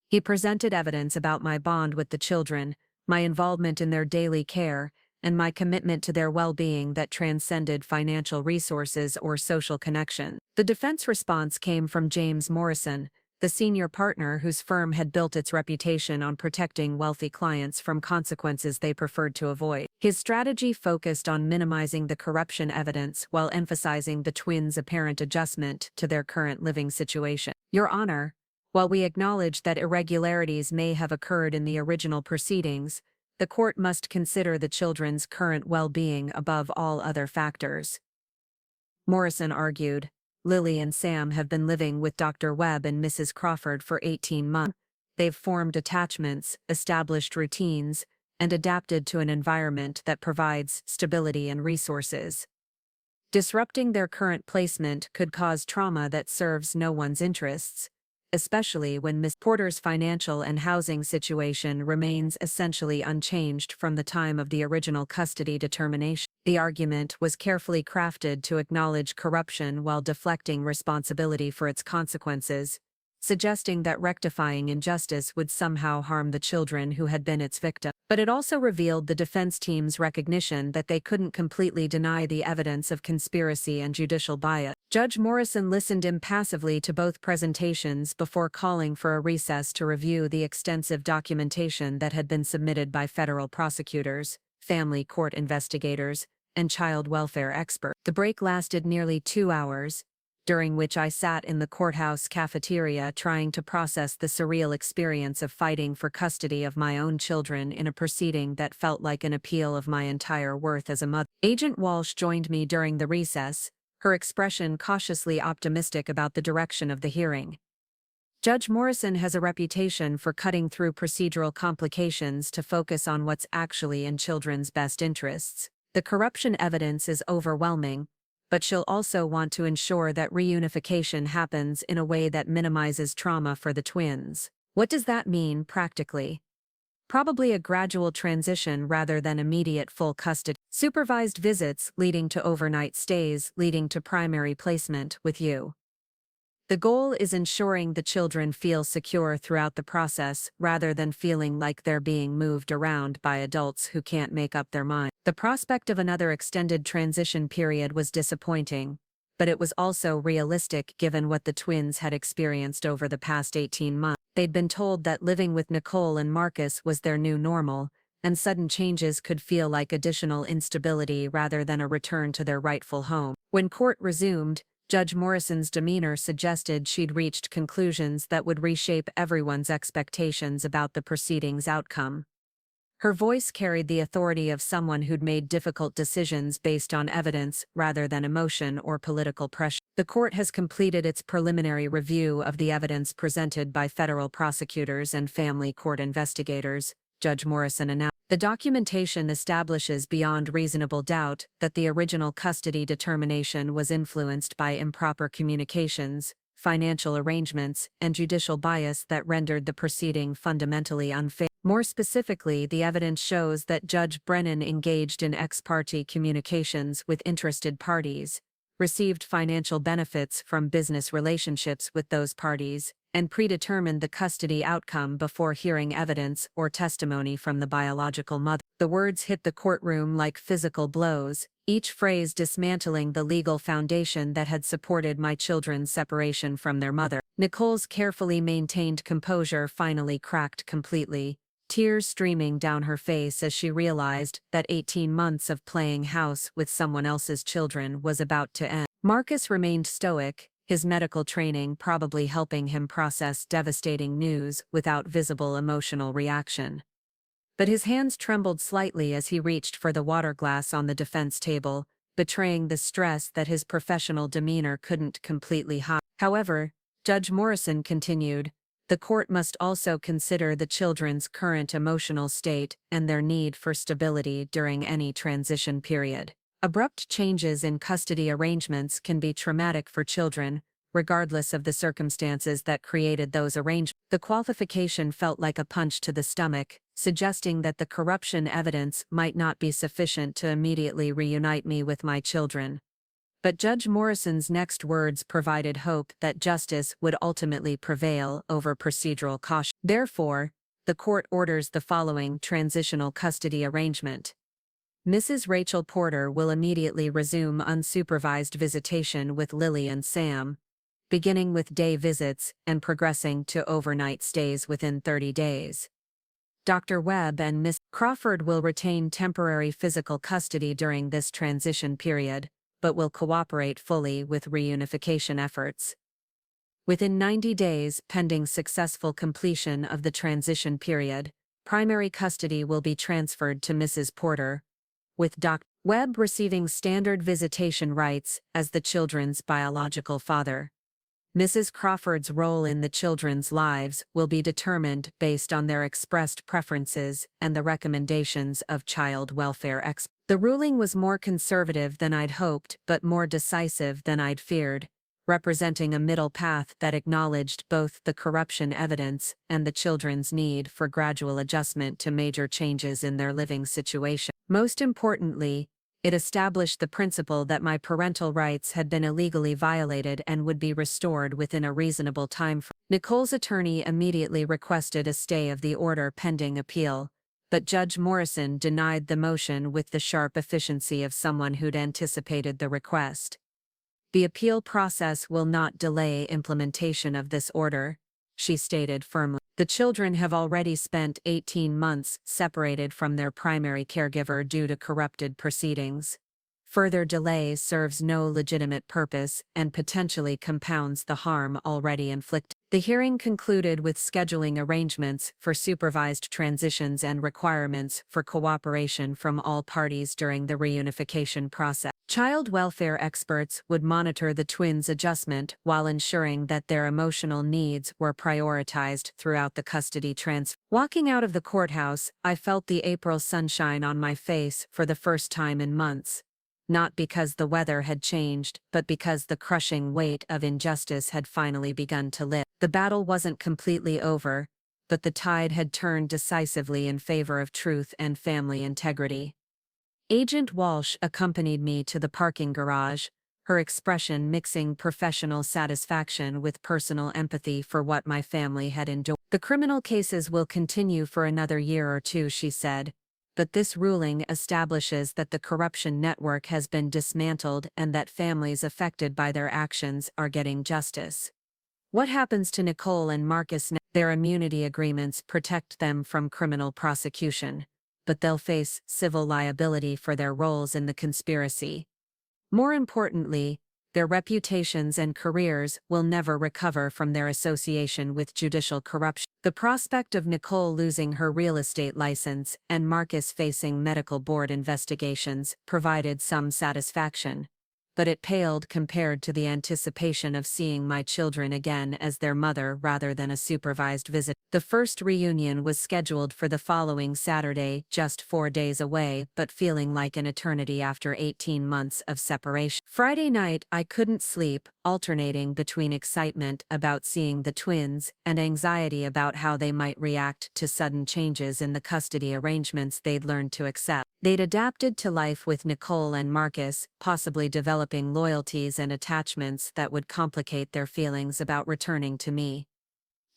He presented evidence about my bond with the children, my involvement in their daily care, and my commitment to their well-being that transcended financial resources or social connection. The defense response came from James Morrison, the senior partner whose firm had built its reputation on protecting wealthy clients from consequences they preferred to avoid. His strategy focused on minimizing the corruption evidence while emphasizing the twins' apparent adjustment to their current living situation. Your Honor, while we acknowledge that irregularities may have occurred in the original proceedings, the court must consider the children's current well-being above all other factors. Morrison argued, Lily and Sam have been living with Dr. Webb and Mrs. Crawford for 18 months. They've formed attachments, established routines, and adapted to an environment that provides stability and resources. Disrupting their current placement could cause trauma that serves no one's interests, especially when Miss Porter's financial and housing situation remains essentially unchanged from the time of the original custody determination. The argument was carefully crafted to acknowledge corruption while deflecting responsibility for its consequences, suggesting that rectifying injustice would somehow harm the children who had been its victim. But it also revealed the defense team's recognition that they couldn't completely deny the evidence of conspiracy and judicial bias. Judge Morrison listened impassively to both presentations before calling for a recess to review the extensive documentation that had been submitted by federal prosecutors, family court investigators, and child welfare experts. The break lasted nearly 2 hours, during which I sat in the courthouse cafeteria trying to process the surreal experience of fighting for custody of my own children in a proceeding that felt like an appeal of my entire worth as a mother. Agent Walsh joined me during the recess, her expression cautiously optimistic about the direction of the hearing. Judge Morrison has a reputation for cutting through procedural complications to focus on what's actually in children's best interests. The corruption evidence is overwhelming, but she'll also want to ensure that reunification happens in a way that minimizes trauma for the twins. What does that mean practically? Probably a gradual transition rather than immediate full custody. Supervised visits leading to overnight stays leading to primary placement with you. The goal is ensuring the children feel secure throughout the process rather than feeling like they're being moved around by adults who can't make up their mind. The prospect of another extended transition period was disappointing, but it was also realistic given what the twins had experienced over the past 18 months. They'd been told that living with Nicole and Marcus was their new normal, and sudden changes could feel like additional instability rather than a return to their rightful home. When court resumed, Judge Morrison's demeanor suggested she'd reached conclusions that would reshape everyone's expectations about the proceeding's outcome. Her voice carried the authority of someone who'd made difficult decisions based on evidence rather than emotion or political pressure. The court has completed its preliminary review of the evidence presented by federal prosecutors and family court investigators, Judge Morrison announced. The documentation establishes beyond reasonable doubt that the original custody determination was influenced by improper communications, financial arrangements, and judicial bias that rendered the proceeding fundamentally unfair. More specifically, the evidence shows that Judge Brennan engaged in ex parte communications with interested parties, received financial benefits from business relationships with those parties, and predetermined the custody outcome before hearing evidence or testimony from the biological mother. The words hit the courtroom like physical blows, each phrase dismantling the legal foundation that had supported my children's separation from their mother. Nicole's carefully maintained composure finally cracked completely, tears streaming down her face as she realized that 18 months of playing house with someone else's children was about to end. Marcus remained stoic, his medical training probably helping him process devastating news without visible emotional reaction. But his hands trembled slightly as he reached for the water glass on the defense table, betraying the stress that his professional demeanor couldn't completely hide. However, Judge Morrison continued, the court must also consider the children's current emotional state and their need for stability during any transition period. Abrupt changes in custody arrangements can be traumatic for children, regardless of the circumstances that created those arrangements. The qualification felt like a punch to the stomach, suggesting that the corruption evidence might not be sufficient to immediately reunite me with my children. But Judge Morrison's next words provided hope that justice would ultimately prevail over procedural caution. Therefore, the court orders the following transitional custody arrangement. Mrs. Rachel Porter will immediately resume unsupervised visitation with Lily and Sam, beginning with day visits and progressing to overnight stays within 30 days. Dr. Webb and Miss Crawford will retain temporary physical custody during this transition period, but will cooperate fully with reunification efforts. Within 90 days, pending successful completion of the transition period, primary custody will be transferred to Mrs. Porter, with Dr. Webb receiving standard visitation rights as the children's biological father. Mrs. Crawford's role in the children's lives will be determined based on their expressed preferences and the recommendations of child welfare experts. The ruling was more conservative than I'd hoped but more decisive than I'd feared, representing a middle path that acknowledged both the corruption evidence and the children's need for gradual adjustment to major changes in their living situation. Most importantly, it established the principle that my parental rights had been illegally violated and would be restored within a reasonable time frame. Nicole's attorney immediately requested a stay of the order pending appeal, but Judge Morrison denied the motion with the sharp efficiency of someone who'd anticipated the request. The appeal process will not delay implementation of this order, she stated firmly. The children have already spent 18 months separated from their primary caregiver due to corrupted proceedings. Further delay serves no legitimate purpose and potentially compounds the harm already inflicted. The hearing concluded with scheduling arrangements for supervised transitions and requirements for cooperation from all parties during the reunification process. Child welfare experts would monitor the twins' adjustment while ensuring that their emotional needs were prioritized throughout the custody transfer. Walking out of the courthouse, I felt the April sunshine on my face for the first time in months. Not because the weather had changed, but because the crushing weight of injustice had finally begun to lift. The battle wasn't completely over, but the tide had turned decisively in favor of truth and family integrity. Agent Walsh accompanied me to the parking garage, her expression mixing professional satisfaction with personal empathy for what my family had endured. The criminal cases will continue for another year or two, she said, but this ruling establishes that the corruption network has been dismantled and that families affected by their actions are getting justice. What happens to Nicole and Marcus now? Their immunity agreements protect them from criminal prosecution, but they'll face civil liability for their roles in the conspiracy. More importantly, their reputations and careers will never recover from their association with judicial corruption. The prospect of Nicole losing her real estate license and Marcus facing medical board investigations provided some satisfaction, but it paled compared to the anticipation of seeing my children again as their mother rather than a supervised visit. The first reunion was scheduled for the following Saturday, just 4 days away, but feeling like an eternity after 18 months of separation. Friday night, I couldn't sleep, alternating between excitement about seeing the twins and anxiety about how they might react to sudden changes in the custody arrangements they'd learned to accept. They'd adapted to life with Nicole and Marcus, possibly developing loyalties and attachments that would complicate their feelings about returning to me.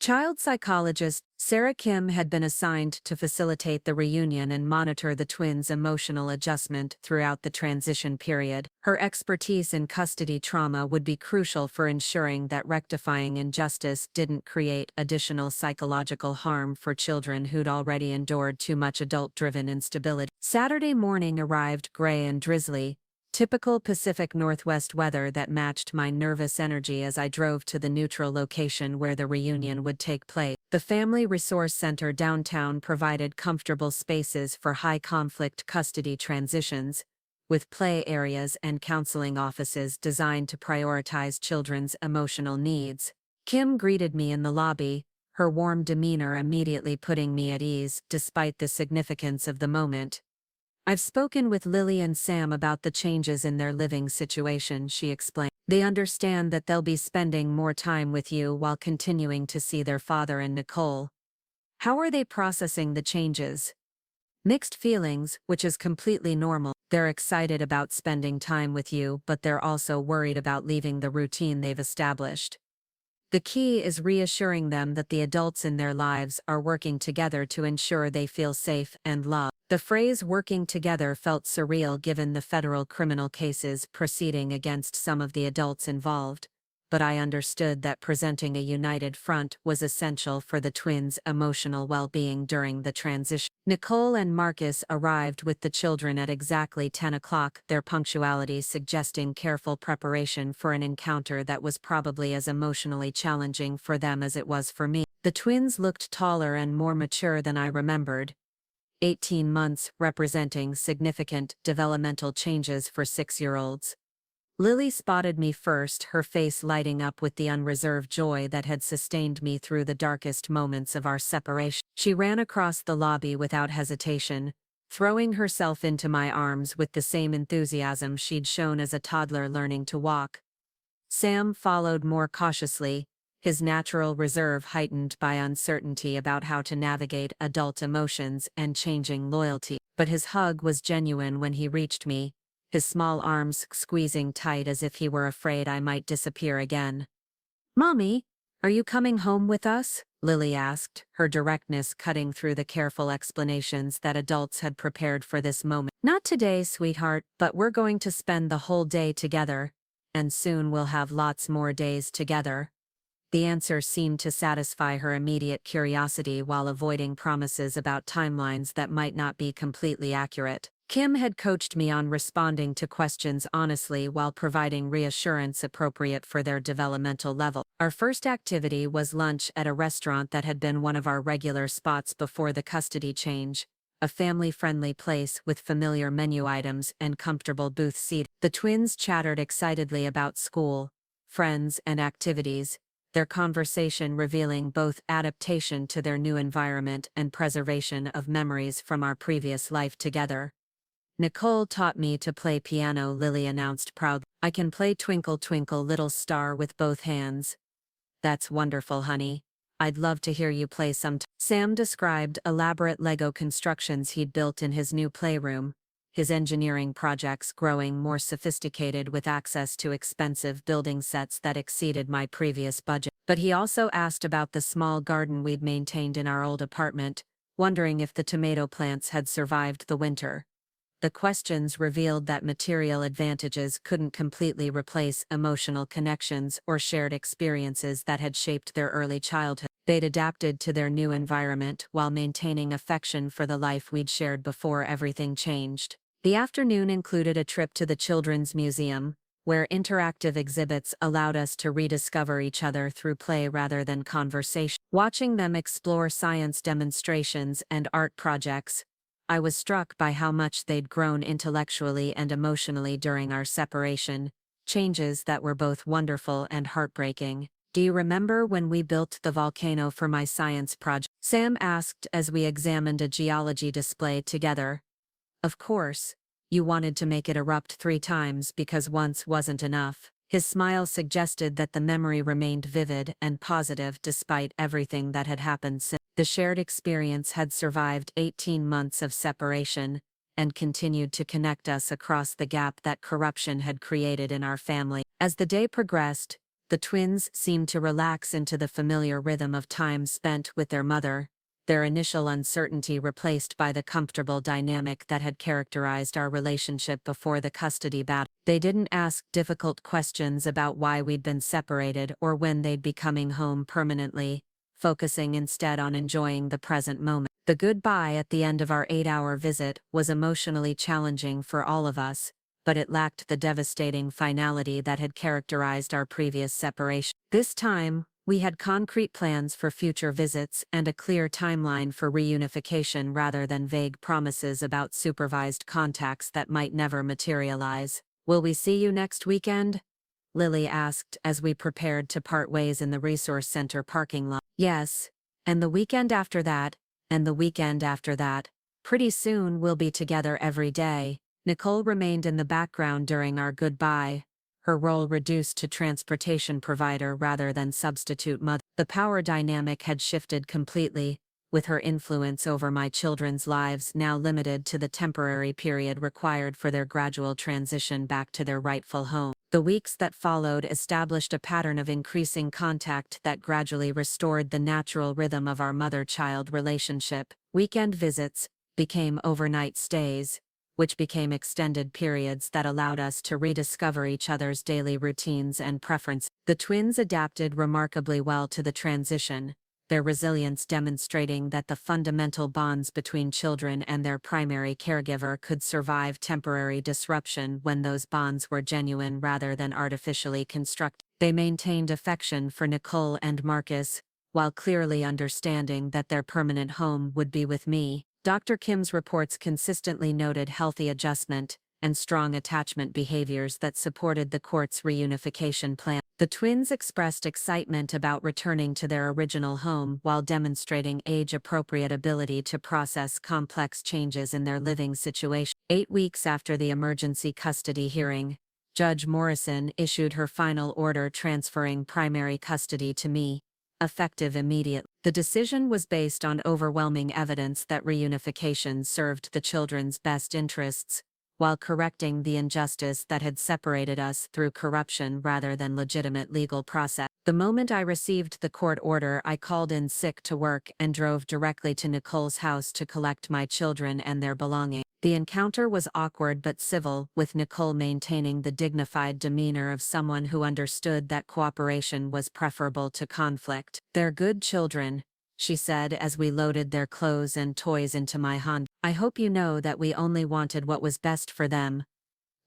Child psychologist Sarah Kim had been assigned to facilitate the reunion and monitor the twins' emotional adjustment throughout the transition period. Her expertise in custody trauma would be crucial for ensuring that rectifying injustice didn't create additional psychological harm for children who'd already endured too much adult-driven instability. Saturday morning arrived gray and drizzly, typical Pacific Northwest weather that matched my nervous energy as I drove to the neutral location where the reunion would take place. The Family Resource Center downtown provided comfortable spaces for high-conflict custody transitions, with play areas and counseling offices designed to prioritize children's emotional needs. Kim greeted me in the lobby, her warm demeanor immediately putting me at ease despite the significance of the moment. "I've spoken with Lily and Sam about the changes in their living situation," she explained. "They understand that they'll be spending more time with you while continuing to see their father and Nicole." "How are they processing the changes?" "Mixed feelings, which is completely normal. They're excited about spending time with you, but they're also worried about leaving the routine they've established. The key is reassuring them that the adults in their lives are working together to ensure they feel safe and loved." The phrase "working together" felt surreal given the federal criminal cases proceeding against some of the adults involved, but I understood that presenting a united front was essential for the twins' emotional well-being during the transition. Nicole and Marcus arrived with the children at exactly 10 o'clock, their punctuality suggesting careful preparation for an encounter that was probably as emotionally challenging for them as it was for me. The twins looked taller and more mature than I remembered, 18 months representing significant developmental changes for 6-year-olds. Lily spotted me first, her face lighting up with the unreserved joy that had sustained me through the darkest moments of our separation. She ran across the lobby without hesitation, throwing herself into my arms with the same enthusiasm she'd shown as a toddler learning to walk. Sam followed more cautiously, his natural reserve heightened by uncertainty about how to navigate adult emotions and changing loyalty. But his hug was genuine when he reached me, his small arms squeezing tight as if he were afraid I might disappear again. "Mommy, are you coming home with us?" Lily asked, her directness cutting through the careful explanations that adults had prepared for this moment. "Not today, sweetheart, but we're going to spend the whole day together, and soon we'll have lots more days together." The answer seemed to satisfy her immediate curiosity while avoiding promises about timelines that might not be completely accurate. Kim had coached me on responding to questions honestly while providing reassurance appropriate for their developmental level. Our first activity was lunch at a restaurant that had been one of our regular spots before the custody change, a family-friendly place with familiar menu items and comfortable booth seats. The twins chattered excitedly about school, friends, and activities, their conversation revealing both adaptation to their new environment and preservation of memories from our previous life together. "Nicole taught me to play piano," Lily announced proudly. "I can play Twinkle Twinkle Little Star with both hands." "That's wonderful, honey. I'd love to hear you play sometime." Sam described elaborate Lego constructions he'd built in his new playroom, his engineering projects growing more sophisticated with access to expensive building sets that exceeded my previous budget. But he also asked about the small garden we'd maintained in our old apartment, wondering if the tomato plants had survived the winter. The questions revealed that material advantages couldn't completely replace emotional connections or shared experiences that had shaped their early childhood. They'd adapted to their new environment while maintaining affection for the life we'd shared before everything changed. The afternoon included a trip to the Children's Museum, where interactive exhibits allowed us to rediscover each other through play rather than conversation. Watching them explore science demonstrations and art projects, I was struck by how much they'd grown intellectually and emotionally during our separation, changes that were both wonderful and heartbreaking. Do you remember when we built the volcano for my science project? Sam asked as we examined a geology display together. Of course. You wanted to make it erupt 3 times because once wasn't enough. His smile suggested that the memory remained vivid and positive despite everything that had happened since. The shared experience had survived 18 months of separation and continued to connect us across the gap that corruption had created in our family. As the day progressed, the twins seemed to relax into the familiar rhythm of time spent with their mother, their initial uncertainty replaced by the comfortable dynamic that had characterized our relationship before the custody battle. They didn't ask difficult questions about why we'd been separated or when they'd be coming home permanently, focusing instead on enjoying the present moment. The goodbye at the end of our 8-hour visit was emotionally challenging for all of us, but it lacked the devastating finality that had characterized our previous separation. This time, we had concrete plans for future visits and a clear timeline for reunification rather than vague promises about supervised contacts that might never materialize. Will we see you next weekend? Lily asked as we prepared to part ways in the resource center parking lot. Yes, and the weekend after that, and the weekend after that. Pretty soon we'll be together every day. Nicole remained in the background during our goodbye, her role reduced to transportation provider rather than substitute mother. The power dynamic had shifted completely, with her influence over my children's lives now limited to the temporary period required for their gradual transition back to their rightful home. The weeks that followed established a pattern of increasing contact that gradually restored the natural rhythm of our mother-child relationship. Weekend visits became overnight stays, which became extended periods that allowed us to rediscover each other's daily routines and preferences. The twins adapted remarkably well to the transition, their resilience demonstrating that the fundamental bonds between children and their primary caregiver could survive temporary disruption when those bonds were genuine rather than artificially constructed. They maintained affection for Nicole and Marcus, while clearly understanding that their permanent home would be with me. Dr. Kim's reports consistently noted healthy adjustment and strong attachment behaviors that supported the court's reunification plan. The twins expressed excitement about returning to their original home while demonstrating age-appropriate ability to process complex changes in their living situation. 8 weeks after the emergency custody hearing, Judge Morrison issued her final order transferring primary custody to me, effective immediately. The decision was based on overwhelming evidence that reunification served the children's best interests, while correcting the injustice that had separated us through corruption rather than legitimate legal process. The moment I received the court order, I called in sick to work and drove directly to Nicole's house to collect my children and their belongings. The encounter was awkward but civil, with Nicole maintaining the dignified demeanor of someone who understood that cooperation was preferable to conflict. "They're good children," she said as we loaded their clothes and toys into my Honda. "I hope you know that we only wanted what was best for them."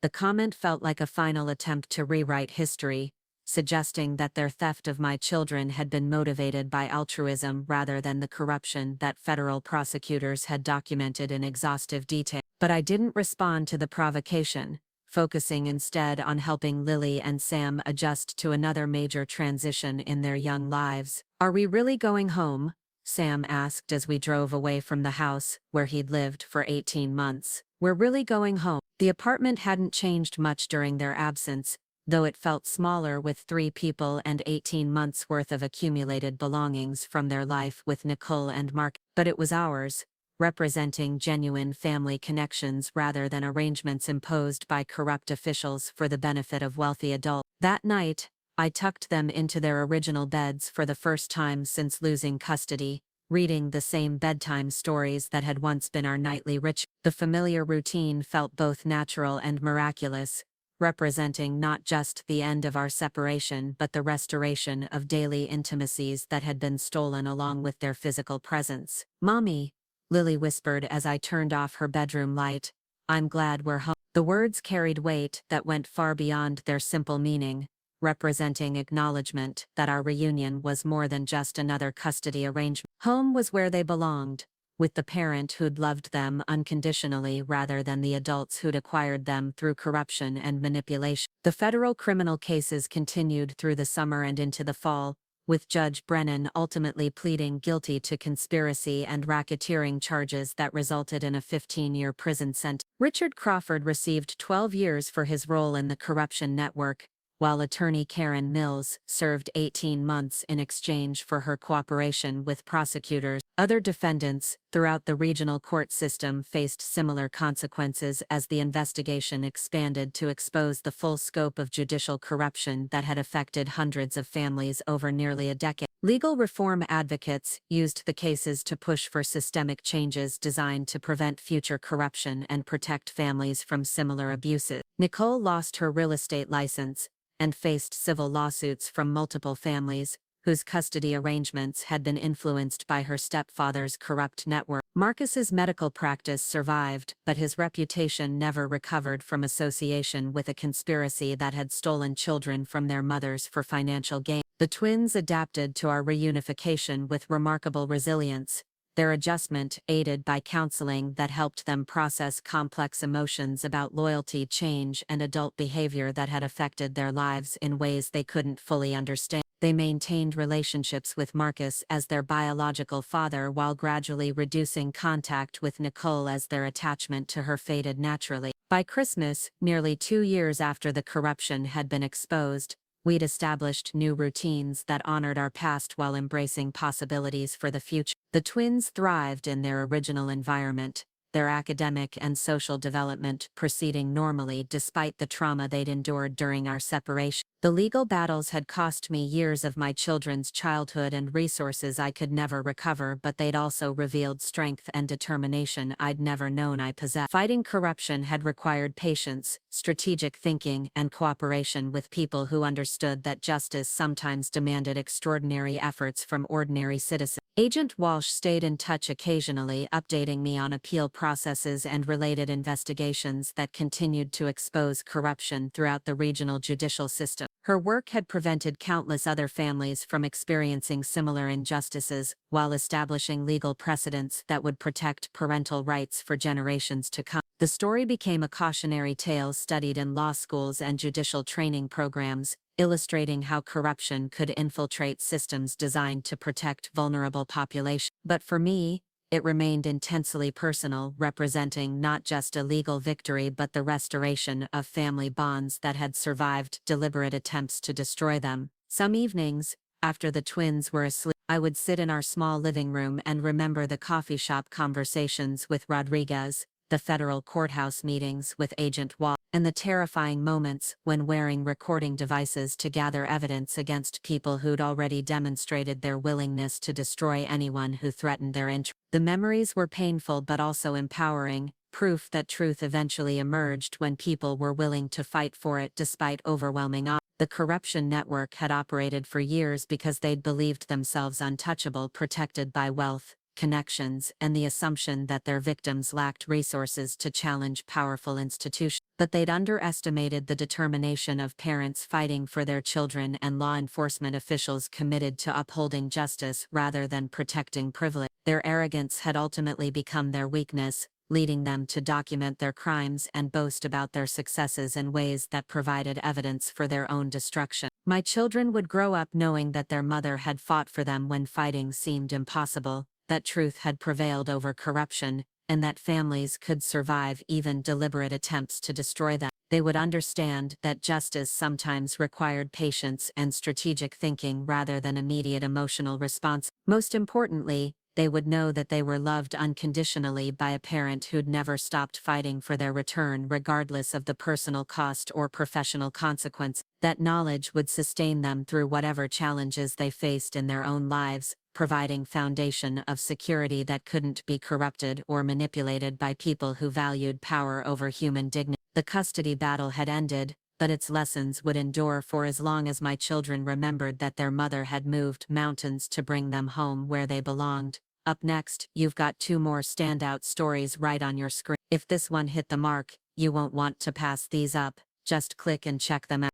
The comment felt like a final attempt to rewrite history, suggesting that their theft of my children had been motivated by altruism rather than the corruption that federal prosecutors had documented in exhaustive detail. But I didn't respond to the provocation, focusing instead on helping Lily and Sam adjust to another major transition in their young lives. "Are we really going home?" Sam asked as we drove away from the house where he'd lived for 18 months. "We're really going home." The apartment hadn't changed much during their absence, though it felt smaller with 3 people and 18 months' worth of accumulated belongings from their life with Nicole and Mark. But it was ours, representing genuine family connections rather than arrangements imposed by corrupt officials for the benefit of wealthy adults. That night, I tucked them into their original beds for the first time since losing custody, reading the same bedtime stories that had once been our nightly ritual. The familiar routine felt both natural and miraculous, representing not just the end of our separation but the restoration of daily intimacies that had been stolen along with their physical presence. "Mommy," Lily whispered as I turned off her bedroom light, "I'm glad we're home." The words carried weight that went far beyond their simple meaning, representing acknowledgement that our reunion was more than just another custody arrangement. Home was where they belonged, with the parent who'd loved them unconditionally rather than the adults who'd acquired them through corruption and manipulation. The federal criminal cases continued through the summer and into the fall, with Judge Brennan ultimately pleading guilty to conspiracy and racketeering charges that resulted in a 15-year prison sentence. Richard Crawford received 12 years for his role in the corruption network, while attorney Karen Mills served 18 months in exchange for her cooperation with prosecutors. Other defendants throughout the regional court system faced similar consequences as the investigation expanded to expose the full scope of judicial corruption that had affected hundreds of families over nearly a decade. Legal reform advocates used the cases to push for systemic changes designed to prevent future corruption and protect families from similar abuses. Nicole lost her real estate license and faced civil lawsuits from multiple families, whose custody arrangements had been influenced by her stepfather's corrupt network. Marcus's medical practice survived, but his reputation never recovered from association with a conspiracy that had stolen children from their mothers for financial gain. The twins adapted to our reunification with remarkable resilience, their adjustment aided by counseling that helped them process complex emotions about loyalty, change, and adult behavior that had affected their lives in ways they couldn't fully understand. They maintained relationships with Marcus as their biological father while gradually reducing contact with Nicole as their attachment to her faded naturally. By Christmas, nearly 2 years after the corruption had been exposed, we'd established new routines that honored our past while embracing possibilities for the future. The twins thrived in their original environment, their academic and social development proceeding normally despite the trauma they'd endured during our separation. The legal battles had cost me years of my children's childhood and resources I could never recover, but they'd also revealed strength and determination I'd never known I possessed. Fighting corruption had required patience, strategic thinking, and cooperation with people who understood that justice sometimes demanded extraordinary efforts from ordinary citizens. Agent Walsh stayed in touch occasionally, updating me on appeal processes and related investigations that continued to expose corruption throughout the regional judicial system. Her work had prevented countless other families from experiencing similar injustices, while establishing legal precedents that would protect parental rights for generations to come. The story became a cautionary tale studied in law schools and judicial training programs, illustrating how corruption could infiltrate systems designed to protect vulnerable populations. But for me, it remained intensely personal, representing not just a legal victory but the restoration of family bonds that had survived deliberate attempts to destroy them. Some evenings, after the twins were asleep, I would sit in our small living room and remember the coffee shop conversations with Rodriguez, the federal courthouse meetings with Agent Wall, and the terrifying moments when wearing recording devices to gather evidence against people who'd already demonstrated their willingness to destroy anyone who threatened their interests. The memories were painful but also empowering, proof that truth eventually emerged when people were willing to fight for it despite overwhelming odds. The corruption network had operated for years because they'd believed themselves untouchable, protected by wealth, connections, and the assumption that their victims lacked resources to challenge powerful institutions. But they'd underestimated the determination of parents fighting for their children and law enforcement officials committed to upholding justice rather than protecting privilege. Their arrogance had ultimately become their weakness, leading them to document their crimes and boast about their successes in ways that provided evidence for their own destruction. My children would grow up knowing that their mother had fought for them when fighting seemed impossible, that truth had prevailed over corruption, and that families could survive even deliberate attempts to destroy them. They would understand that justice sometimes required patience and strategic thinking rather than immediate emotional response. Most importantly, they would know that they were loved unconditionally by a parent who'd never stopped fighting for their return regardless of the personal cost or professional consequence. That knowledge would sustain them through whatever challenges they faced in their own lives, providing foundation of security that couldn't be corrupted or manipulated by people who valued power over human dignity. The custody battle had ended, but its lessons would endure for as long as my children remembered that their mother had moved mountains to bring them home where they belonged. Up next, you've got 2 more standout stories right on your screen. If this one hit the mark, you won't want to pass these up. Just click and check them out.